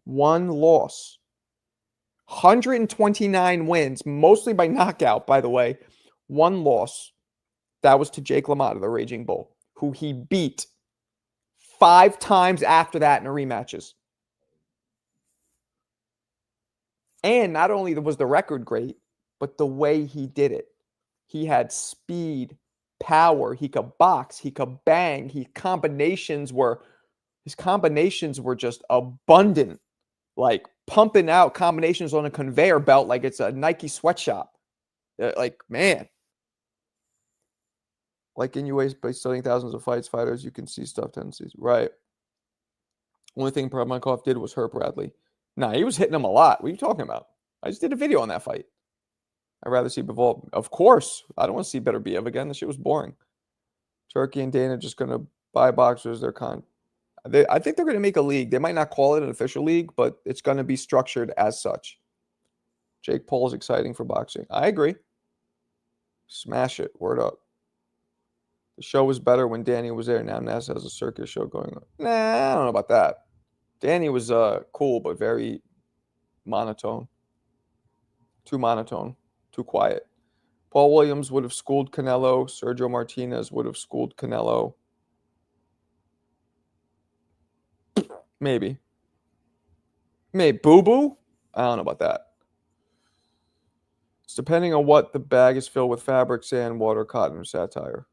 S1: 1 loss. 129 wins, mostly by knockout, by the way. 1 loss. That was to Jake LaMotta, the Raging Bull, who he beat 5 times after that in rematches. And not only was the record great, but the way he did it. He had speed, power, he could box, he could bang, his combinations were just abundant, like pumping out combinations on a conveyor belt like it's a Nike sweatshop. Like, man. Like in UAs, by studying thousands of fighters, you can see stuff tendencies. Right. Only thing Prabhakov did was hurt Bradley. Nah, he was hitting him a lot. What are you talking about? I just did a video on that fight. I'd rather see Bivol. Of course. I don't want to see Better Biev again. That shit was boring. Turkey and Dana just going to buy boxers. I think they're going to make a league. They might not call it an official league, but it's going to be structured as such. Jake Paul is exciting for boxing. I agree. Smash it. Word up. The show was better when Danny was there. Now NASA has a circus show going on. Nah, I don't know about that. Danny was cool, but very monotone. Too monotone. Too quiet. Paul Williams would have schooled Canelo. Sergio Martinez would have schooled Canelo. Maybe. Boo-boo? I don't know about that. It's depending on what the bag is filled with: fabric, sand, water, cotton, or satire.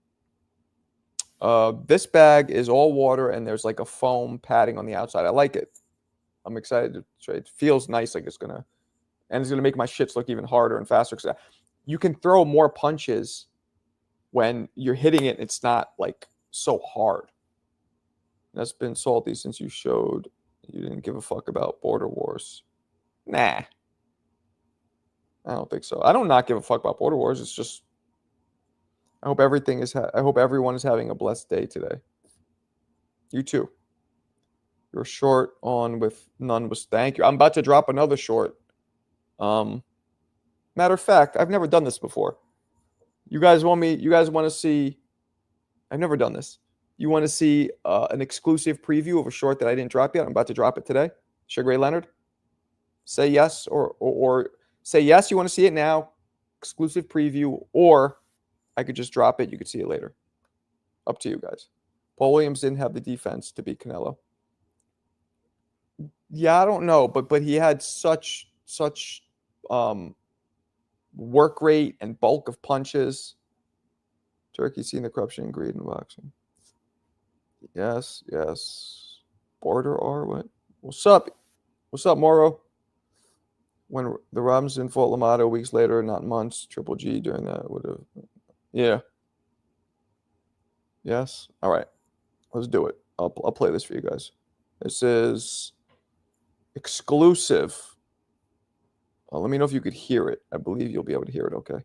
S1: This bag is all water, and there's like a foam padding on the outside. I like it. I'm excited to try. It feels nice, like it's gonna make my shits look even harder and faster. Because you can throw more punches when you're hitting it. It's not like so hard. That's been salty since you showed you didn't give a fuck about border wars. Nah, I don't think so. I don't not give a fuck about border wars. It's just I hope everyone is having a blessed day today. You too. You're short on with none was thank you. I'm about to drop another short. Matter of fact, I've never done this before. You guys want to see? I've never done this. You want to see an exclusive preview of a short that I didn't drop yet? I'm about to drop it today. Sugar Ray Leonard. Say yes or say yes. You want to see it now? Exclusive preview, or I could just drop it. You could see it later. Up to you guys. Paul Williams didn't have the defense to beat Canelo. Yeah, I don't know, but he had such work rate and bulk of punches. Turkey seen the corruption and greed in boxing. Yes. Border R, what? What's up, Moro? When the Robinson fought LaMotta weeks later, not months, Triple G during that would have. Yeah. Yes. All right. Let's do it. I'll play this for you guys. This is exclusive. Let me know if you could hear it. I believe you'll be able to hear it. Okay.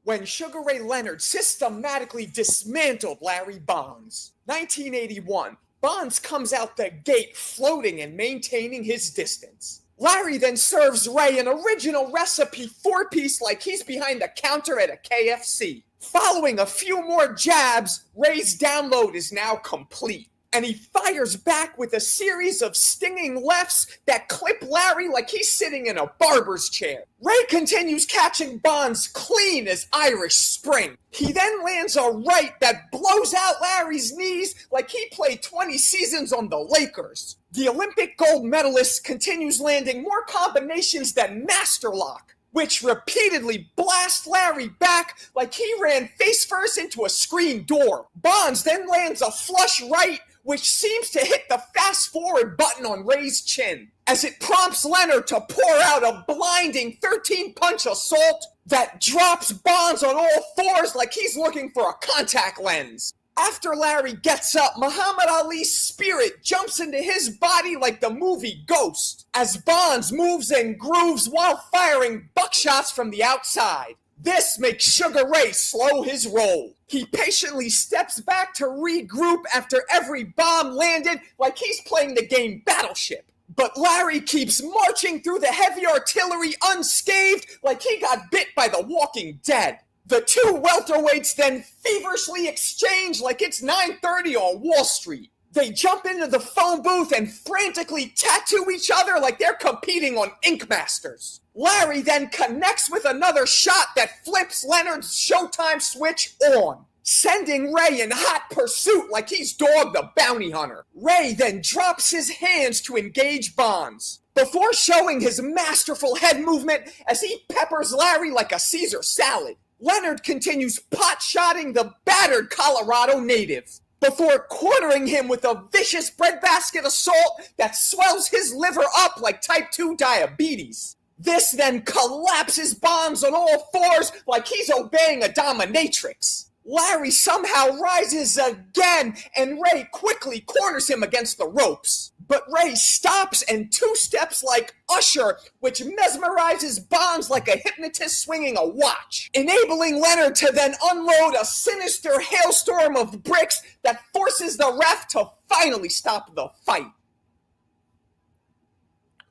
S3: When Sugar Ray Leonard systematically dismantled Larry Bonds. 1981, Bonds comes out the gate floating and maintaining his distance. Larry then serves Ray an original recipe 4-piece like he's behind the counter at a KFC. Following a few more jabs, Ray's download is now complete. And he fires back with a series of stinging lefts that clip Larry like he's sitting in a barber's chair. Ray continues catching Bonds clean as Irish Spring. He then lands a right that blows out Larry's knees like he played 20 seasons on the Lakers. The Olympic gold medalist continues landing more combinations than Master Lock, which repeatedly blast Larry back like he ran face first into a screen door. Bonds then lands a flush right, which seems to hit the fast-forward button on Ray's chin, as it prompts Leonard to pour out a blinding 13-punch assault that drops Bonds on all fours like he's looking for a contact lens. After Larry gets up, Muhammad Ali's spirit jumps into his body like the movie Ghost, as Bonds moves and grooves while firing buckshots from the outside. This makes Sugar Ray slow his roll. He patiently steps back to regroup after every bomb landed like he's playing the game Battleship. But Larry keeps marching through the heavy artillery unscathed like he got bit by the walking dead. The two welterweights then feverishly exchange like it's 9:30 on Wall Street. They jump into the phone booth and frantically tattoo each other like they're competing on Ink Masters. Larry then connects with another shot that flips Leonard's Showtime switch on, sending Ray in hot pursuit like he's Dog the Bounty Hunter. Ray then drops his hands to engage Bonds, before showing his masterful head movement as he peppers Larry like a Caesar salad. Leonard continues pot-shotting the battered Colorado native, before cornering him with a vicious breadbasket assault that swells his liver up like type 2 diabetes. This then collapses Bonds on all fours like he's obeying a dominatrix. Larry somehow rises again, and Ray quickly corners him against the ropes. But Ray stops and two-steps like Usher, which mesmerizes Bonds like a hypnotist swinging a watch, enabling Leonard to then unload a sinister hailstorm of bricks that forces the ref to finally stop the fight.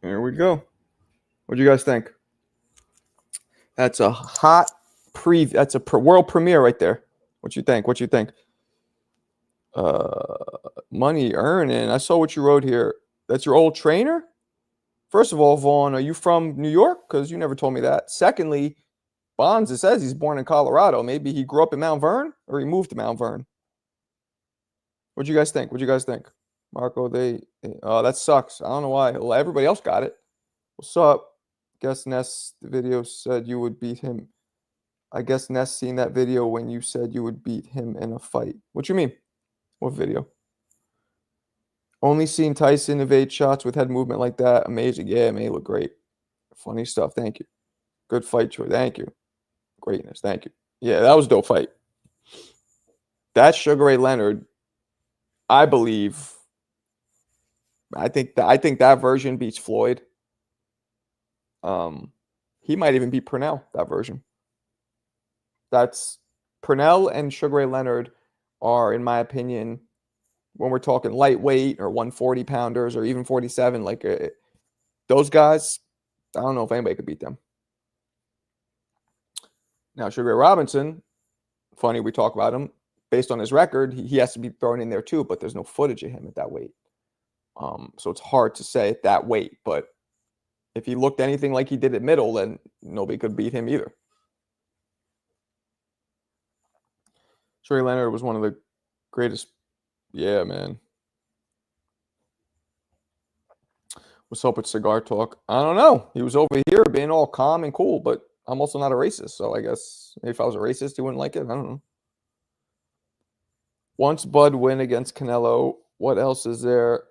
S1: There we go. What do you guys think? That's a hot that's a world premiere right there. What you think? What you think? Money earning. I saw what you wrote here. That's your old trainer? First of all, Vaughn, are you from New York? Because you never told me that. Secondly, Bonds, it says he's born in Colorado. Maybe he grew up in Mount Vernon or he moved to Mount Vernon. What do you guys think? What do you guys think? Marco, oh, that sucks. I don't know why. Well, everybody else got it. What's up? Guess Ness, the video said you would beat him. I guess Ness seen that video when you said you would beat him in a fight. What you mean? What video? Only seen Tyson evade shots with head movement like that. Amazing. Yeah, man, he looked great. Funny stuff. Thank you. Good fight choice. Thank you. Greatness. Thank you. Yeah, that was a dope fight. That Sugar Ray Leonard, I believe. I think that version beats Floyd. He might even beat Purnell, that version. That's Purnell and Sugar Ray Leonard are, in my opinion, when we're talking lightweight or 140 pounders or even 47, like those guys, I don't know if anybody could beat them. Now, Sugar Ray Robinson, funny we talk about him, based on his record, he has to be thrown in there too, but there's no footage of him at that weight. So it's hard to say at that weight, but if he looked anything like he did at middle, then nobody could beat him either. Sugar Ray Leonard was one of the greatest. Yeah, man. What's up with Cigar Talk? I don't know. He was over here being all calm and cool, but I'm also not a racist, so I guess if I was a racist, he wouldn't like it. I don't know. Once Bud win against Canelo, what else is there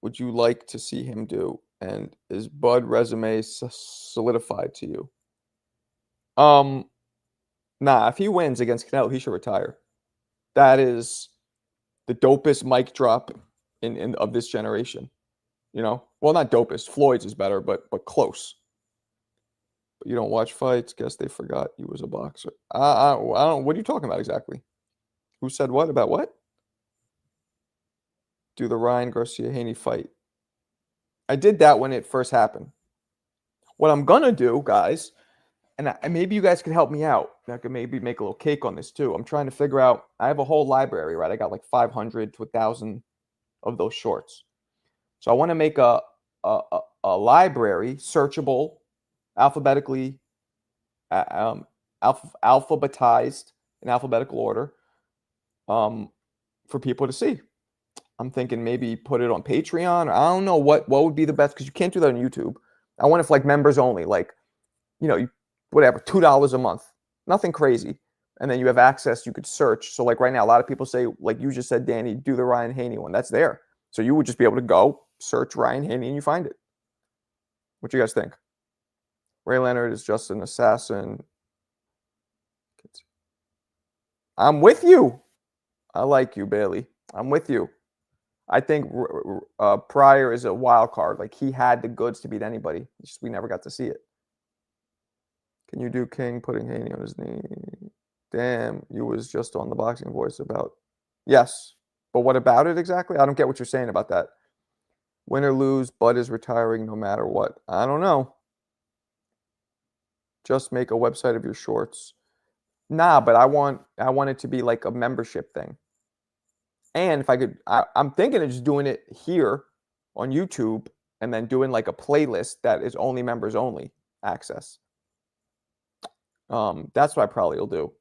S1: would you like to see him do? And is Bud resume solidified to you? Nah, if he wins against Canelo, he should retire. That is the dopest mic drop in of this generation. You know, well, not dopest. Floyd's is better, but close. But you don't watch fights. Guess they forgot you was a boxer. I don't. What are you talking about exactly? Who said what about what? Do the Ryan Garcia Haney fight? I did that when it first happened. What I'm gonna do, guys, and maybe you guys could help me out. I could maybe make a little cake on this too. I'm trying to figure out. I have a whole library, right? I got like 500 to 1,000 of those shorts. So I want to make a library, searchable, alphabetically, alphabetized in alphabetical order, for people to see. I'm thinking maybe put it on Patreon. Or I don't know what would be the best, because you can't do that on YouTube. I want it for like members only, like, you know, whatever, $2 a month, nothing crazy. And then you have access, you could search. So like right now, a lot of people say, like you just said, Danny, do the Ryan Haney one. That's there. So you would just be able to go search Ryan Haney and you find it. What you guys think? Ray Leonard is just an assassin. I'm with you. I like you, Bailey. I'm with you. I think Pryor is a wild card. Like, he had the goods to beat anybody. It's just we never got to see it. Can you do King putting Haney on his knee? Damn, you was just on the Boxing Voice about. Yes, but what about it exactly? I don't get what you're saying about that. Win or lose, Bud is retiring no matter what. I don't know. Just make a website of your shorts. Nah, but I want it to be like a membership thing. And if I could, I'm thinking of just doing it here on YouTube and then doing like a playlist that is only members only access. That's what I probably will do.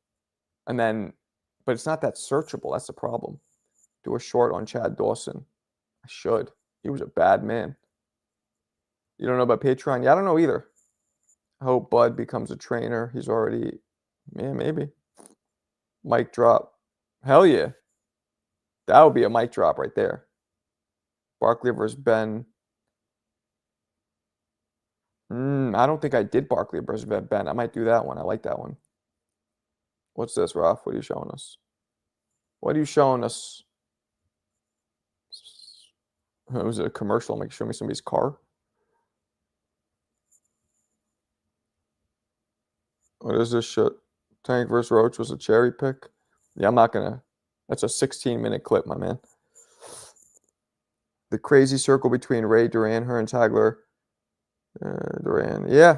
S1: And then, but it's not that searchable. That's the problem. Do a short on Chad Dawson. I should. He was a bad man. You don't know about Patreon? Yeah, I don't know either. I hope Bud becomes a trainer. He's already, yeah, maybe. Mic drop. Hell yeah. That would be a mic drop right there. Barkley versus Ben. I don't think I did Barkley versus Ben. I might do that one. I like that one. What's this, Ralph? What are you showing us? What are you showing us? It was a commercial. Like, show me somebody's car. What is this shit? Tank versus Roach was a cherry pick. Yeah, I'm not gonna. That's a 16-minute clip, my man. The crazy circle between Ray, Duran, Hearns, Hagler, Duran. Yeah.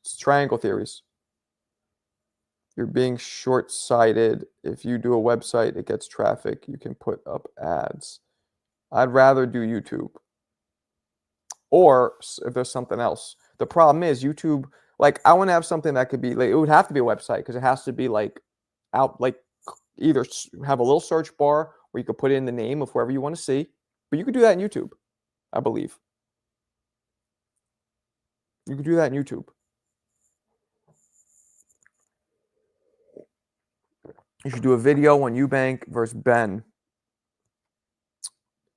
S1: It's triangle theories. You're being short-sighted. If you do a website, it gets traffic. You can put up ads. I'd rather do YouTube. Or if there's something else. The problem is YouTube, like I want to have something that could be like, it would have to be a website because it has to be like out, like either have a little search bar where you could put in the name of whoever you want to see. But you could do that in YouTube, I believe. You could do that in YouTube. You should do a video on Eubank versus Ben.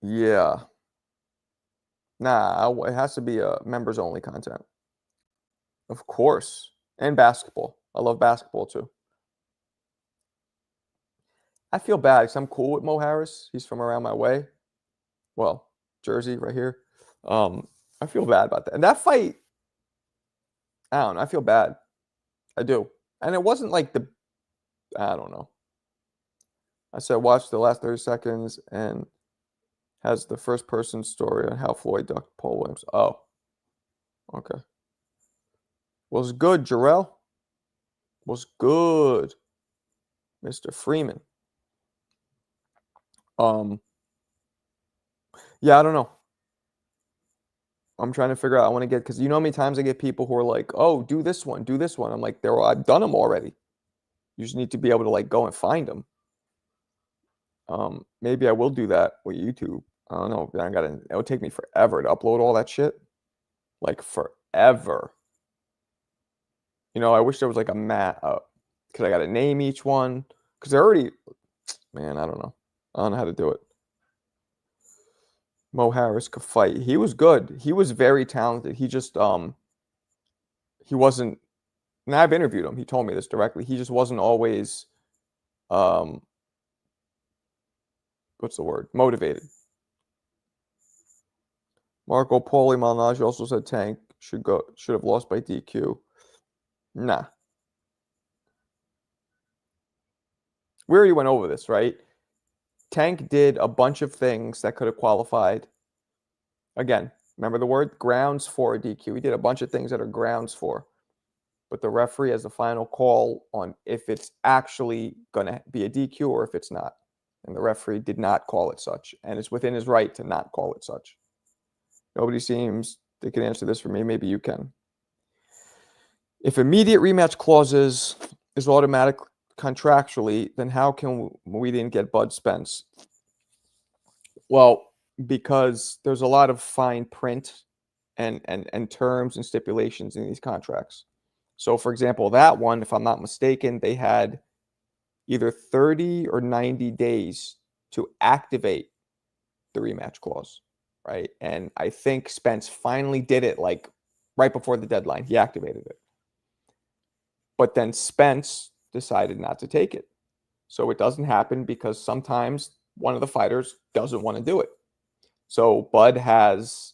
S1: Yeah. Nah, it has to be a members only content. Of course. And basketball. I love basketball too. I feel bad because I'm cool with Mo Harris. He's from around my way. Well, Jersey right here. I feel bad about that. And that fight, I don't know. I feel bad. I do. And it wasn't like I don't know. I said watch the last 30 seconds and has the first person story on how Floyd ducked Paul Williams. Oh, okay. Was good, Jarrell. Was good, Mr. Freeman. Yeah, I don't know. I'm trying to figure out. I want to get, because you know how many times I get people who are like, "Oh, do this one, do this one." I'm like, I've done them already. You just need to be able to like go and find them. Maybe I will do that with YouTube. I don't know. It would take me forever to upload all that shit. Like forever. You know, I wish there was like a mat up because I got to name each one. Because they're already, man, I don't know. I don't know how to do it. Mo Harris could fight. He was good. He was very talented. He just, he wasn't, and I've interviewed him. He told me this directly. He just wasn't always, what's the word? Motivated. Marco Poli Malnage also said Tank should have lost by DQ. Nah. We already went over this, right? Tank did a bunch of things that could have qualified. Again, remember the word? Grounds for a DQ. He did a bunch of things that are grounds for. But the referee has the final call on if it's actually going to be a DQ or if it's not. And the referee did not call it such. And it's within his right to not call it such. Nobody seems they can answer this for me. Maybe you can. If immediate rematch clauses is automatic contractually, then how can we didn't get Bud Spence? Well, because there's a lot of fine print and terms and stipulations in these contracts. So, for example, that one, if I'm not mistaken, they had either 30 or 90 days to activate the rematch clause, right? And I think Spence finally did it like right before the deadline. He activated it. But then Spence decided not to take it. So it doesn't happen because sometimes one of the fighters doesn't want to do it. So Bud has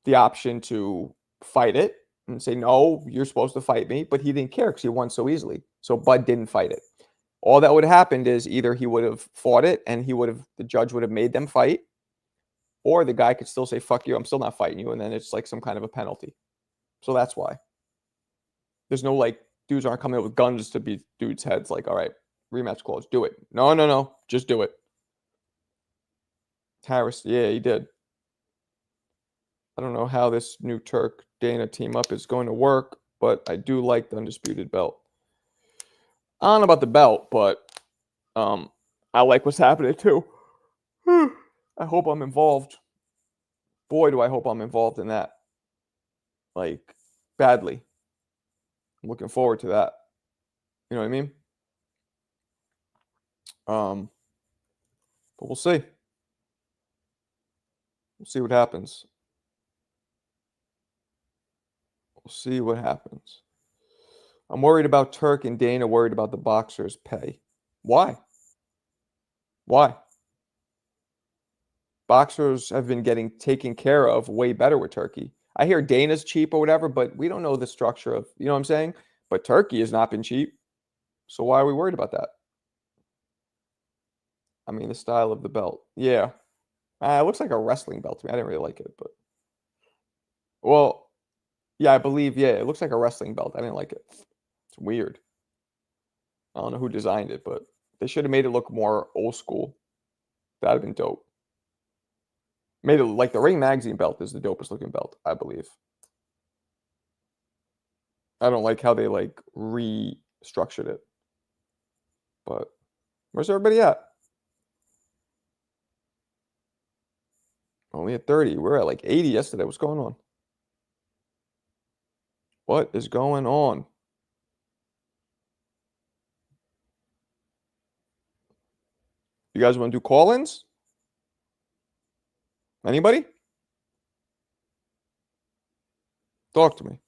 S1: the option to fight it and say, no, you're supposed to fight me. But he didn't care because he won so easily. So Bud didn't fight it. All that would have happened is either he would have fought it and the judge would have made them fight, Or the guy could still say, fuck you, I'm still not fighting you. And then it's like some kind of a penalty. So that's why. There's no like, dudes aren't coming up with guns to beat dudes' heads. Like, all right, rematch clause, do it. No, just do it. Harris, yeah, he did. I don't know how this new Turk Dana team up is going to work, but I do like the undisputed belt. I don't know about the belt, but I like what's happening too. I hope I'm involved. Boy, do I hope I'm involved in that. Like, badly. I'm looking forward to that. You know what I mean? But we'll see. We'll see what happens. We'll see what happens. I'm worried about Turk and Dana worried about the boxers' pay. Why? Why? Boxers have been getting taken care of way better with Turkey. I hear Dana's cheap or whatever, but we don't know the structure of, you know what I'm saying? But Turkey has not been cheap. So why are we worried about that? I mean, the style of the belt. Yeah. It looks like a wrestling belt to me. I didn't really like it, but. Well, yeah, I believe, yeah, it looks like a wrestling belt. I didn't like it. It's weird. I don't know who designed it, but they should have made it look more old school. That'd have been dope. Made it like the Ring Magazine belt is the dopest looking belt, I believe. I don't like how they like restructured it. But where's everybody at? Only at 30. We're at like 80 yesterday. What's going on? What is going on? You guys want to do call-ins? Anybody? Talk to me.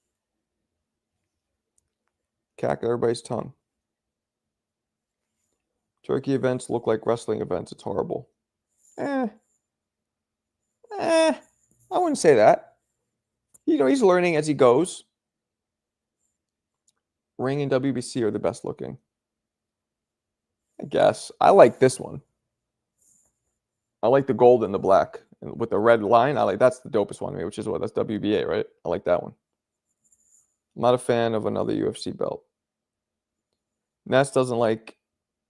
S1: Cack everybody's tongue. Turkey events look like wrestling events. It's horrible. I wouldn't say that. You know, he's learning as he goes. Ring and WBC are the best looking. I guess. I like this one. I like the gold and the black. And with the red line, that's the dopest one to me, which is what? That's WBA, right? I like that one. I'm not a fan of another UFC belt. Ness doesn't like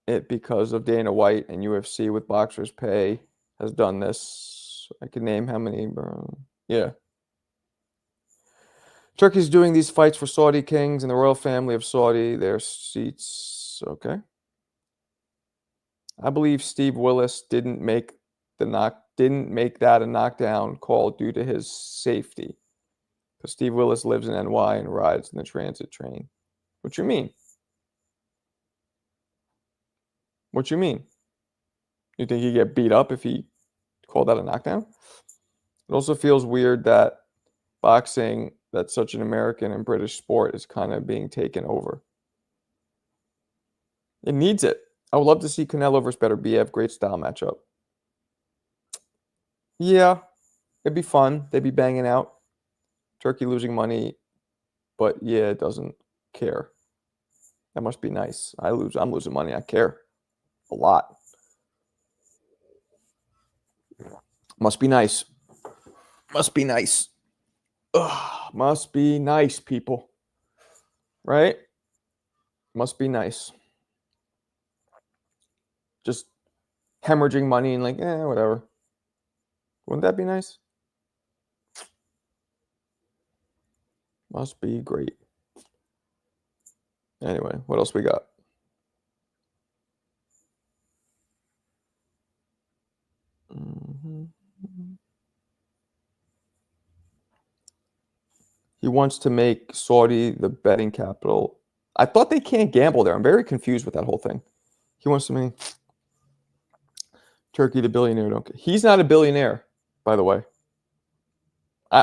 S1: it because of Dana White and UFC with boxers pay has done this. I can name how many. Yeah. Turkey's doing these fights for Saudi kings and the royal family of Saudi. Their seats. Okay. I believe Steve Willis didn't make that a knockdown call due to his safety. Because Steve Willis lives in NY and rides in the transit train. What you mean? What you mean? You think he'd get beat up if he called that a knockdown? It also feels weird that boxing, that's such an American and British sport, is kind of being taken over. It needs it. I would love to see Canelo versus Beterbiev. Great style matchup. Yeah, it'd be fun. They'd be banging out. Turkey losing money, but yeah, it doesn't care. That must be nice. I'm losing money. I care a lot. Must be nice. Must be nice. Ugh, must be nice, people. Right? Must be nice. Just hemorrhaging money and like, whatever. Wouldn't that be nice? Must be great. Anyway, what else we got? He wants to make Saudi the betting capital. I thought they can't gamble there. I'm very confused with that whole thing. He wants to make Turkey the billionaire. Okay. He's not a billionaire, by the way.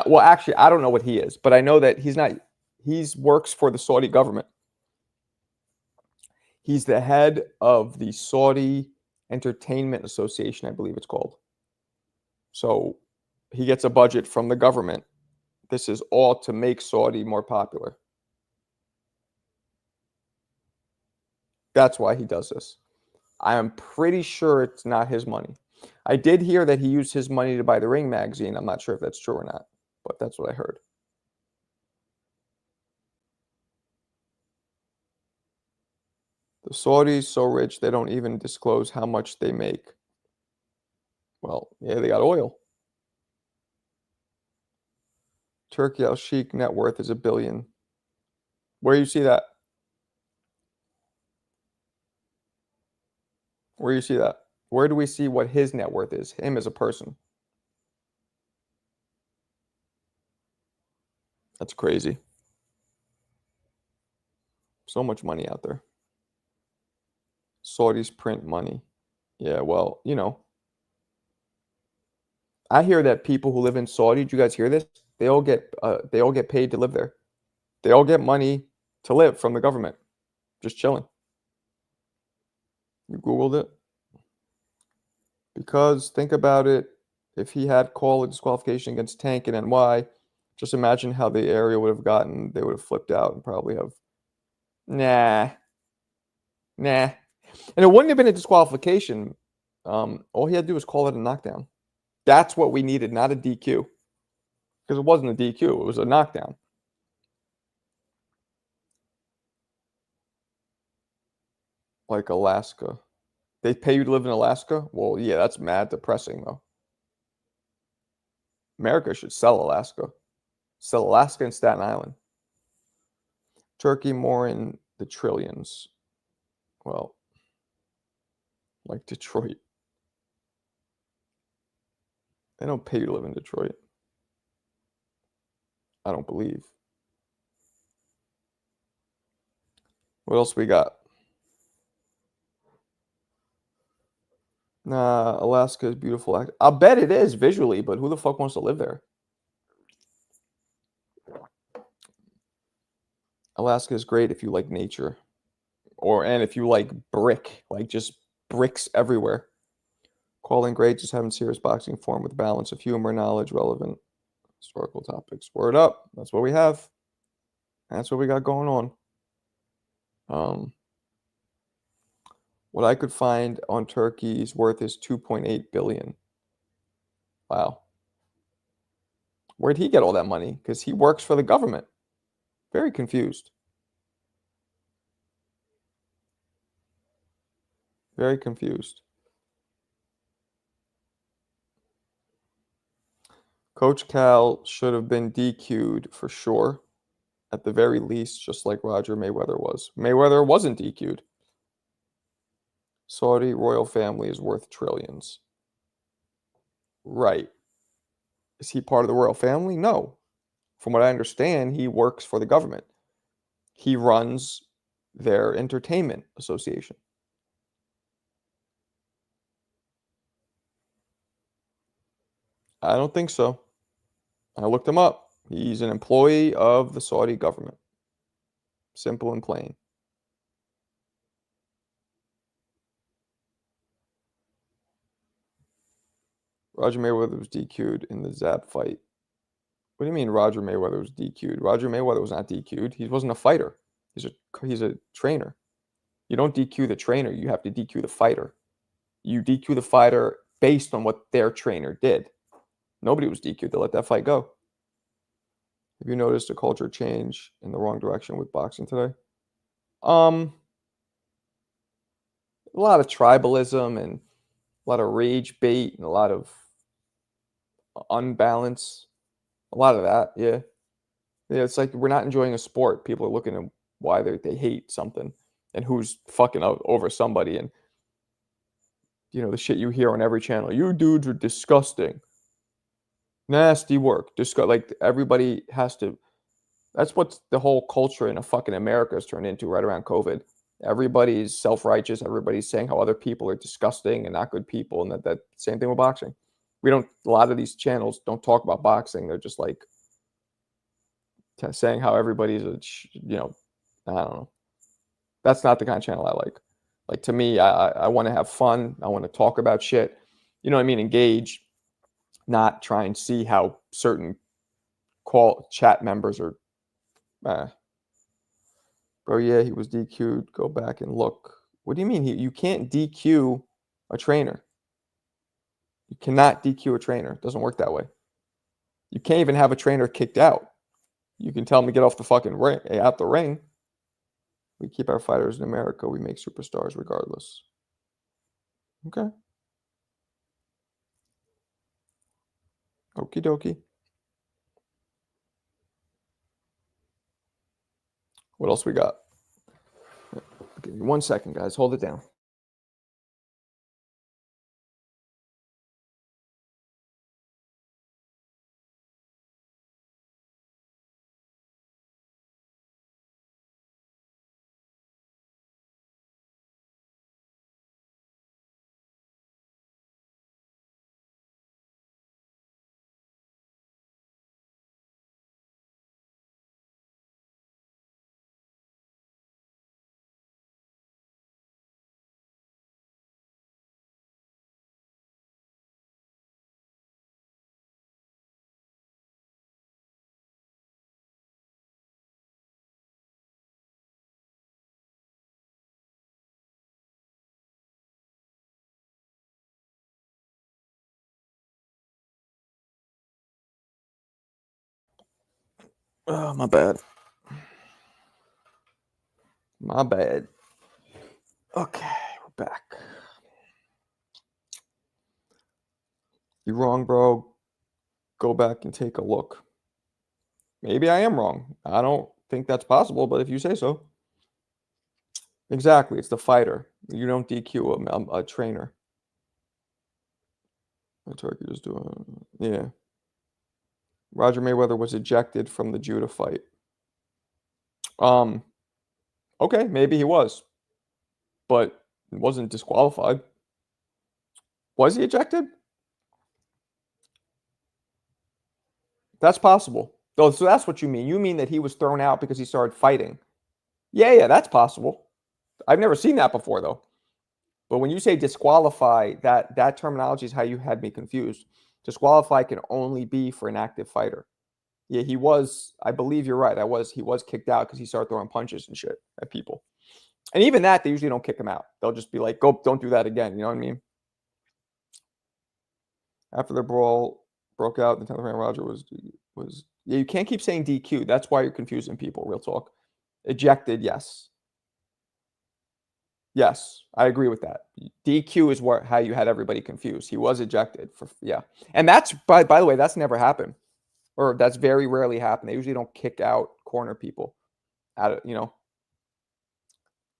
S1: Well, actually, I don't know what he is, but I know that he's not. He works for the Saudi government. He's the head of the Saudi Entertainment Association, I believe it's called. So he gets a budget from the government. This is all to make Saudi more popular. That's why he does this. I am pretty sure it's not his money. I did hear that he used his money to buy the Ring magazine. I'm not sure if that's true or not, but that's what I heard. The Saudis so rich they don't even disclose how much they make. Well, yeah, they got oil. Turkey Al Sheikh net worth is $1 billion. Where you see that? Where you see that? Where do we see what his net worth is? Him as a person. That's crazy. So much money out there. Saudis print money. Yeah, well, I hear that people who live in Saudi, did you guys hear this? They all get paid to live there. They all get money to live from the government. Just chilling. You Googled it? Because think about it. If he had called a disqualification against Tank and NY, just imagine how the area would have gotten. They would have flipped out and probably have, nah. And it wouldn't have been a disqualification. All he had to do was call it a knockdown. That's what we needed, not a DQ. Because it wasn't a DQ, it was a knockdown. Like Alaska. They pay you to live in Alaska? Well, yeah, that's mad depressing, though. America should sell Alaska. Sell Alaska and Staten Island. Turkey more in the trillions. Well, like Detroit. They don't pay you to live in Detroit. I don't believe. What else we got? Nah, Alaska is beautiful. I'll bet it is visually, but who the fuck wants to live there? Alaska is great if you like nature. And if you like brick, like just bricks everywhere. Calling great, just having serious boxing form with balance of humor, knowledge, relevant historical topics. Word up. That's what we have. That's what we got going on. What I could find on Turkey's worth is 2.8 billion. Wow. Where'd he get all that money? Because he works for the government. Very confused. Very confused. Coach Cal should have been DQ'd for sure. At the very least, just like Roger Mayweather was. Mayweather wasn't DQ'd. Saudi royal family is worth trillions. Right. Is he part of the royal family? No. From what I understand, he works for the government. He runs their entertainment association. I don't think so. I looked him up. He's an employee of the Saudi government. Simple and plain. Roger Mayweather was DQ'd in the Zab fight. What do you mean Roger Mayweather was DQ'd? Roger Mayweather was not DQ'd. He wasn't a fighter. He's a trainer. You don't DQ the trainer. You have to DQ the fighter. You DQ the fighter based on what their trainer did. Nobody was DQ'd. They let that fight go. Have you noticed a culture change in the wrong direction with boxing today? A lot of tribalism and a lot of rage bait and a lot of unbalance. A lot of that, yeah. Yeah, it's like we're not enjoying a sport. People are looking at why they hate something and who's fucking over somebody. And, the shit you hear on every channel. You dudes are disgusting. Nasty work. Like everybody has to. That's what the whole culture in a fucking America has turned into right around COVID. Everybody's self-righteous. Everybody's saying how other people are disgusting and not good people. And that same thing with boxing. A lot of these channels don't talk about boxing. They're just like saying how everybody's I don't know. That's not the kind of channel I like. Like to me, I want to have fun. I want to talk about shit. You know what I mean? Engage, not try and see how certain chat members are. Bro, yeah, he was DQ'd. Go back and look. What do you mean? You can't DQ a trainer. You cannot DQ a trainer. It doesn't work that way. You can't even have a trainer kicked out. You can tell him to get off the fucking ring, out the ring. We keep our fighters in America. We make superstars regardless. Okay. Okie dokie. What else we got? Give me 1 second, guys. Hold it down. Oh, my bad. My bad. Okay, we're back. You're wrong, bro. Go back and take a look. Maybe I am wrong. I don't think that's possible, but if you say so. Exactly. It's the fighter. You don't DQ a trainer. What Turkey is doing. Yeah. Roger Mayweather was ejected from the Judah fight. Okay, maybe he was, but wasn't disqualified. Was he ejected? That's possible. Oh, so that's what you mean. You mean that he was thrown out because he started fighting. Yeah, that's possible. I've never seen that before, though. But when you say disqualify, that terminology is how you had me confused. Disqualify can only be for an active fighter. Yeah, he was. I believe you're right. He was kicked out because he started throwing punches and shit at people. And even that, they usually don't kick him out. They'll just be like, "Go, don't do that again." You know what I mean? After the brawl broke out, the 10th round, Roger was. Yeah, you can't keep saying DQ. That's why you're confusing people. Real talk. Ejected, yes. Yes, I agree with that. DQ is how you had everybody confused. He was ejected yeah. And that's by the way, that's never happened. Or that's very rarely happened. They usually don't kick out corner people out of,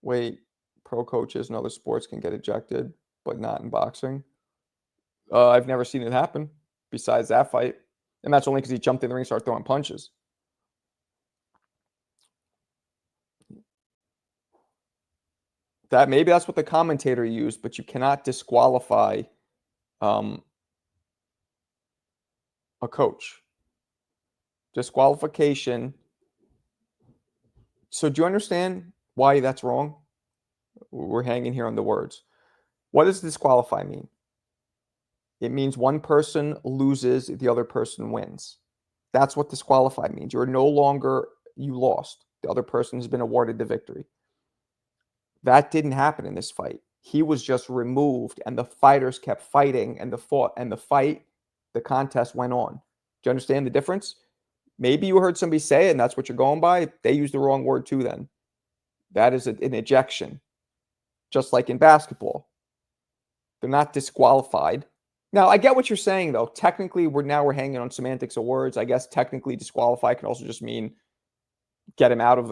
S1: wait, pro coaches and other sports can get ejected, but not in boxing. I've never seen it happen besides that fight. And that's only because he jumped in the ring and started throwing punches. Maybe that's what the commentator used, but you cannot disqualify a coach. Disqualification. So do you understand why that's wrong? We're hanging here on the words. What does disqualify mean? It means one person loses, the other person wins. That's what disqualify means. You lost. The other person has been awarded the victory. That didn't happen in this fight. He was just removed, and the fighters kept fighting, and the contest went on. Do you understand the difference? Maybe you heard somebody say it, and that's what you're going by. They used the wrong word too then. That is an ejection. Just like in basketball. They're not disqualified. Now, I get what you're saying, though. Technically, we're hanging on semantics of words. I guess technically disqualify can also just mean get him out of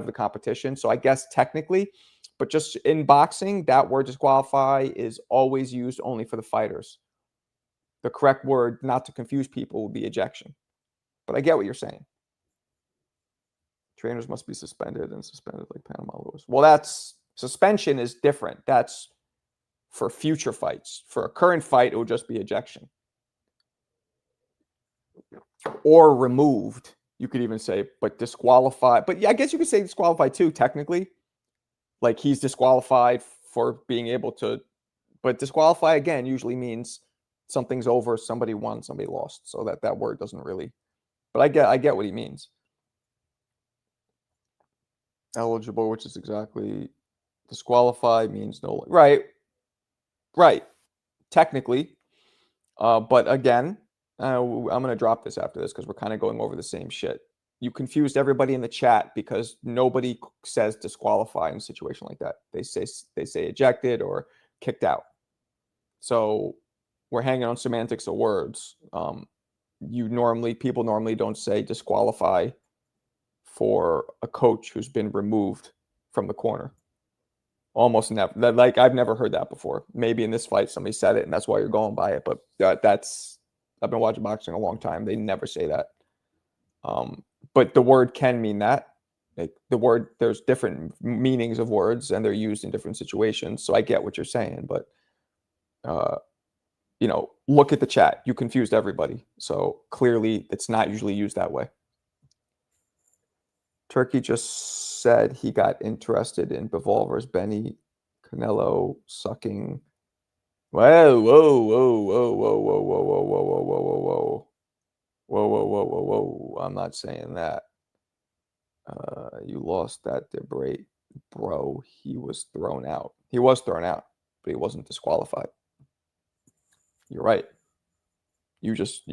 S1: the competition. So I guess technically, but just in boxing, that word disqualify is always used only for the fighters. The correct word, not to confuse people, would be ejection. But I get what you're saying. Trainers must be suspended like Panama Lewis. Well, suspension is different. That's for future fights. For a current fight, it would just be ejection. Or removed, you could even say, but disqualified. But yeah, I guess you could say disqualified too, technically. Like he's disqualified for being able to, but disqualify again usually means something's over, somebody won, somebody lost. So that word doesn't really, but I get what he means. Eligible, which is exactly disqualified means no, right. Technically, But again, I'm going to drop this after this because we're kind of going over the same shit. You confused everybody in the chat because nobody says disqualify in a situation like that. They say ejected or kicked out. So we're hanging on semantics of words. People normally don't say disqualify for a coach who's been removed from the corner. Almost never. Like, I've never heard that before. Maybe in this fight somebody said it, and that's why you're going by it. But I've been watching boxing a long time. They never say that. But the word can mean that. Like, the word, there's different meanings of words, and they're used in different situations. So I get what you're saying, but look at the chat. You confused everybody. So clearly, it's not usually used that way. Turkey just said he got interested in Bivol versus Benny. Canelo sucking. Whoa, whoa, whoa, whoa, whoa, whoa, whoa, whoa, whoa, whoa, whoa, whoa, whoa. Whoa, whoa, whoa, whoa, whoa. I'm not saying that. You lost that debate, bro. He was thrown out. He was thrown out, but he wasn't disqualified. You're right. You just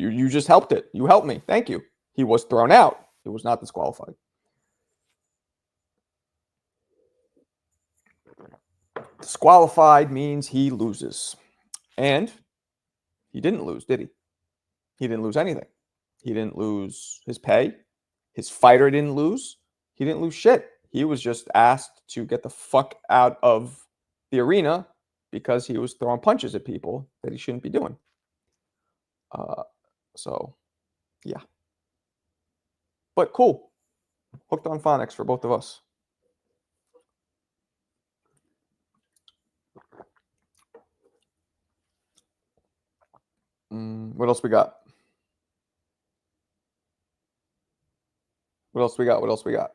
S1: helped it. You helped me. Thank you. He was thrown out. He was not disqualified. Disqualified means he loses. And he didn't lose, did he? He didn't lose anything. He didn't lose his pay. His fighter didn't lose. He didn't lose shit. He was just asked to get the fuck out of the arena because he was throwing punches at people that he shouldn't be doing. So, yeah. But cool. Hooked on phonics for both of us. What else we got? What else we got? What else we got?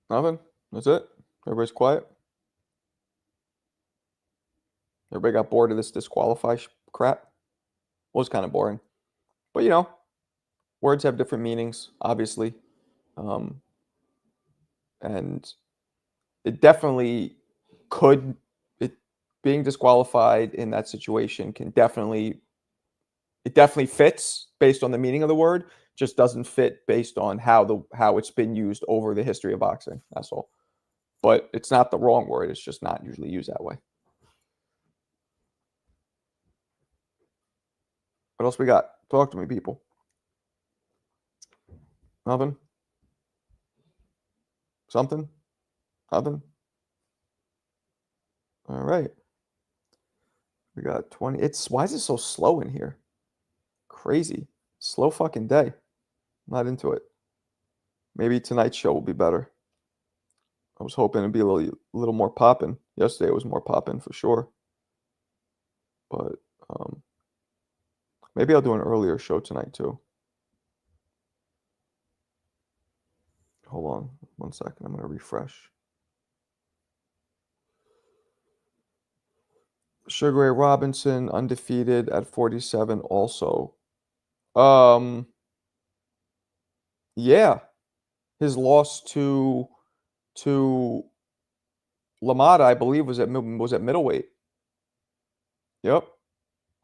S1: Nothing? That's it? Everybody's quiet? Everybody got bored of this disqualify crap? Was kind of boring. But, words have different meanings, obviously. And it definitely could, being disqualified in that situation it definitely fits based on the meaning of the word, just doesn't fit based on how it's been used over the history of boxing. That's all. But it's not the wrong word. It's just not usually used that way. What else we got? Talk to me, people. Nothing? Something? Nothing? All right. We got 20. Why is it so slow in here? Crazy. Slow fucking day. Not into it. Maybe tonight's show will be better. I was hoping it'd be a little more popping. Yesterday it was more popping for sure. But maybe I'll do an earlier show tonight too. Hold on 1 second. I'm going to refresh. Sugar Ray Robinson undefeated at 47 also. Yeah. His loss to Lamada, I believe, was at middleweight. Yep.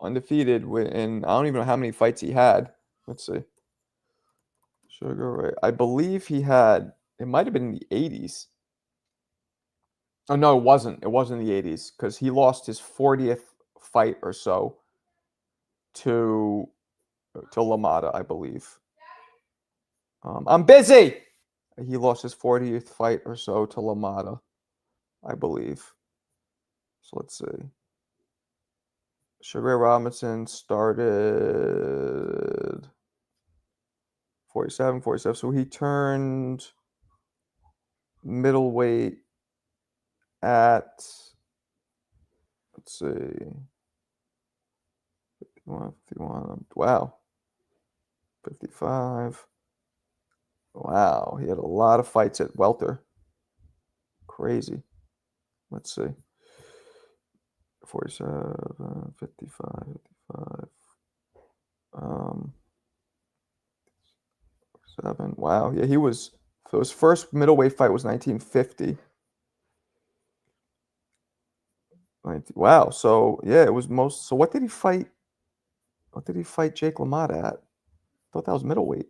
S1: Undefeated and I don't even know how many fights he had. Let's see. Sugar Ray. I believe he had, it might have been in the 80s. Oh, no, it wasn't. It wasn't in the 80s because he lost his 40th fight or so to Lamada, I believe. I'm busy. He lost his 40th fight or so to Lamada, I believe. So let's see. Sugar Ray Robinson started 47. So he turned middleweight at, let's see, 51. Wow. 55. Wow. He had a lot of fights at welter. Crazy. Let's see. 47, 55, 55. 7. Wow. Yeah, he was. So his first middleweight fight was 1950. Wow. So yeah, it was most. So what did he fight? What did he fight Jake LaMotta at? I thought that was middleweight.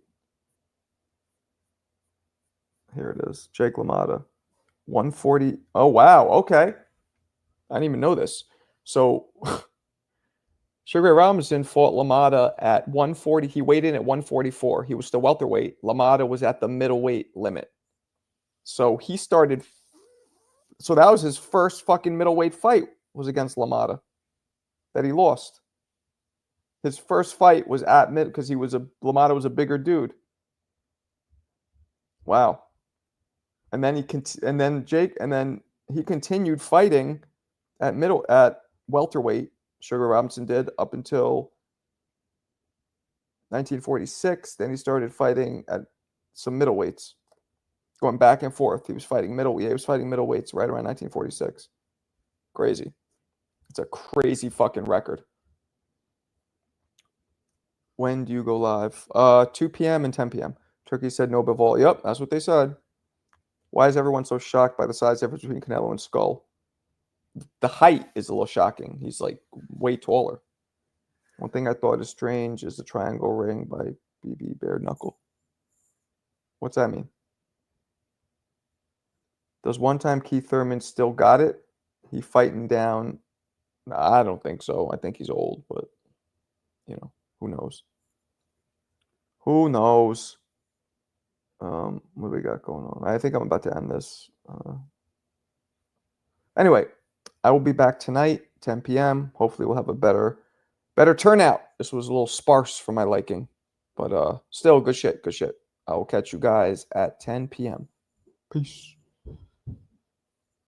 S1: Here it is. Jake LaMotta. 140. Oh wow. Okay. I didn't even know this. So Sugar Ray Robinson fought LaMotta at 140. He weighed in at 144. He was still welterweight. LaMotta was at the middleweight limit. So he started. So that was his first fucking middleweight fight was against LaMotta that he lost. His first fight was at mid because LaMotta was a bigger dude. Wow. And then he continued fighting at welterweight. Sugar Robinson did up until 1946. Then he started fighting at some middleweights, going back and forth. He was fighting middleweights right around 1946. Crazy. It's a crazy fucking record. When do you go live? 2 p.m. and 10 p.m. Turkey said no Bivol. Yep, that's what they said. Why is everyone so shocked by the size difference between Canelo and Skull? The height is a little shocking. He's like way taller. One thing I thought is strange is the triangle ring by BB Bare Knuckle. What's that mean? Does one-time Keith Thurman still got it? He fighting down? Nah, I don't think so. I think he's old, but who knows? Who knows? What do we got going on? I think I'm about to end this. Anyway, I will be back tonight, 10 p.m. Hopefully we'll have a better turnout. This was a little sparse for my liking, but still good shit. I will catch you guys at 10 p.m. Peace.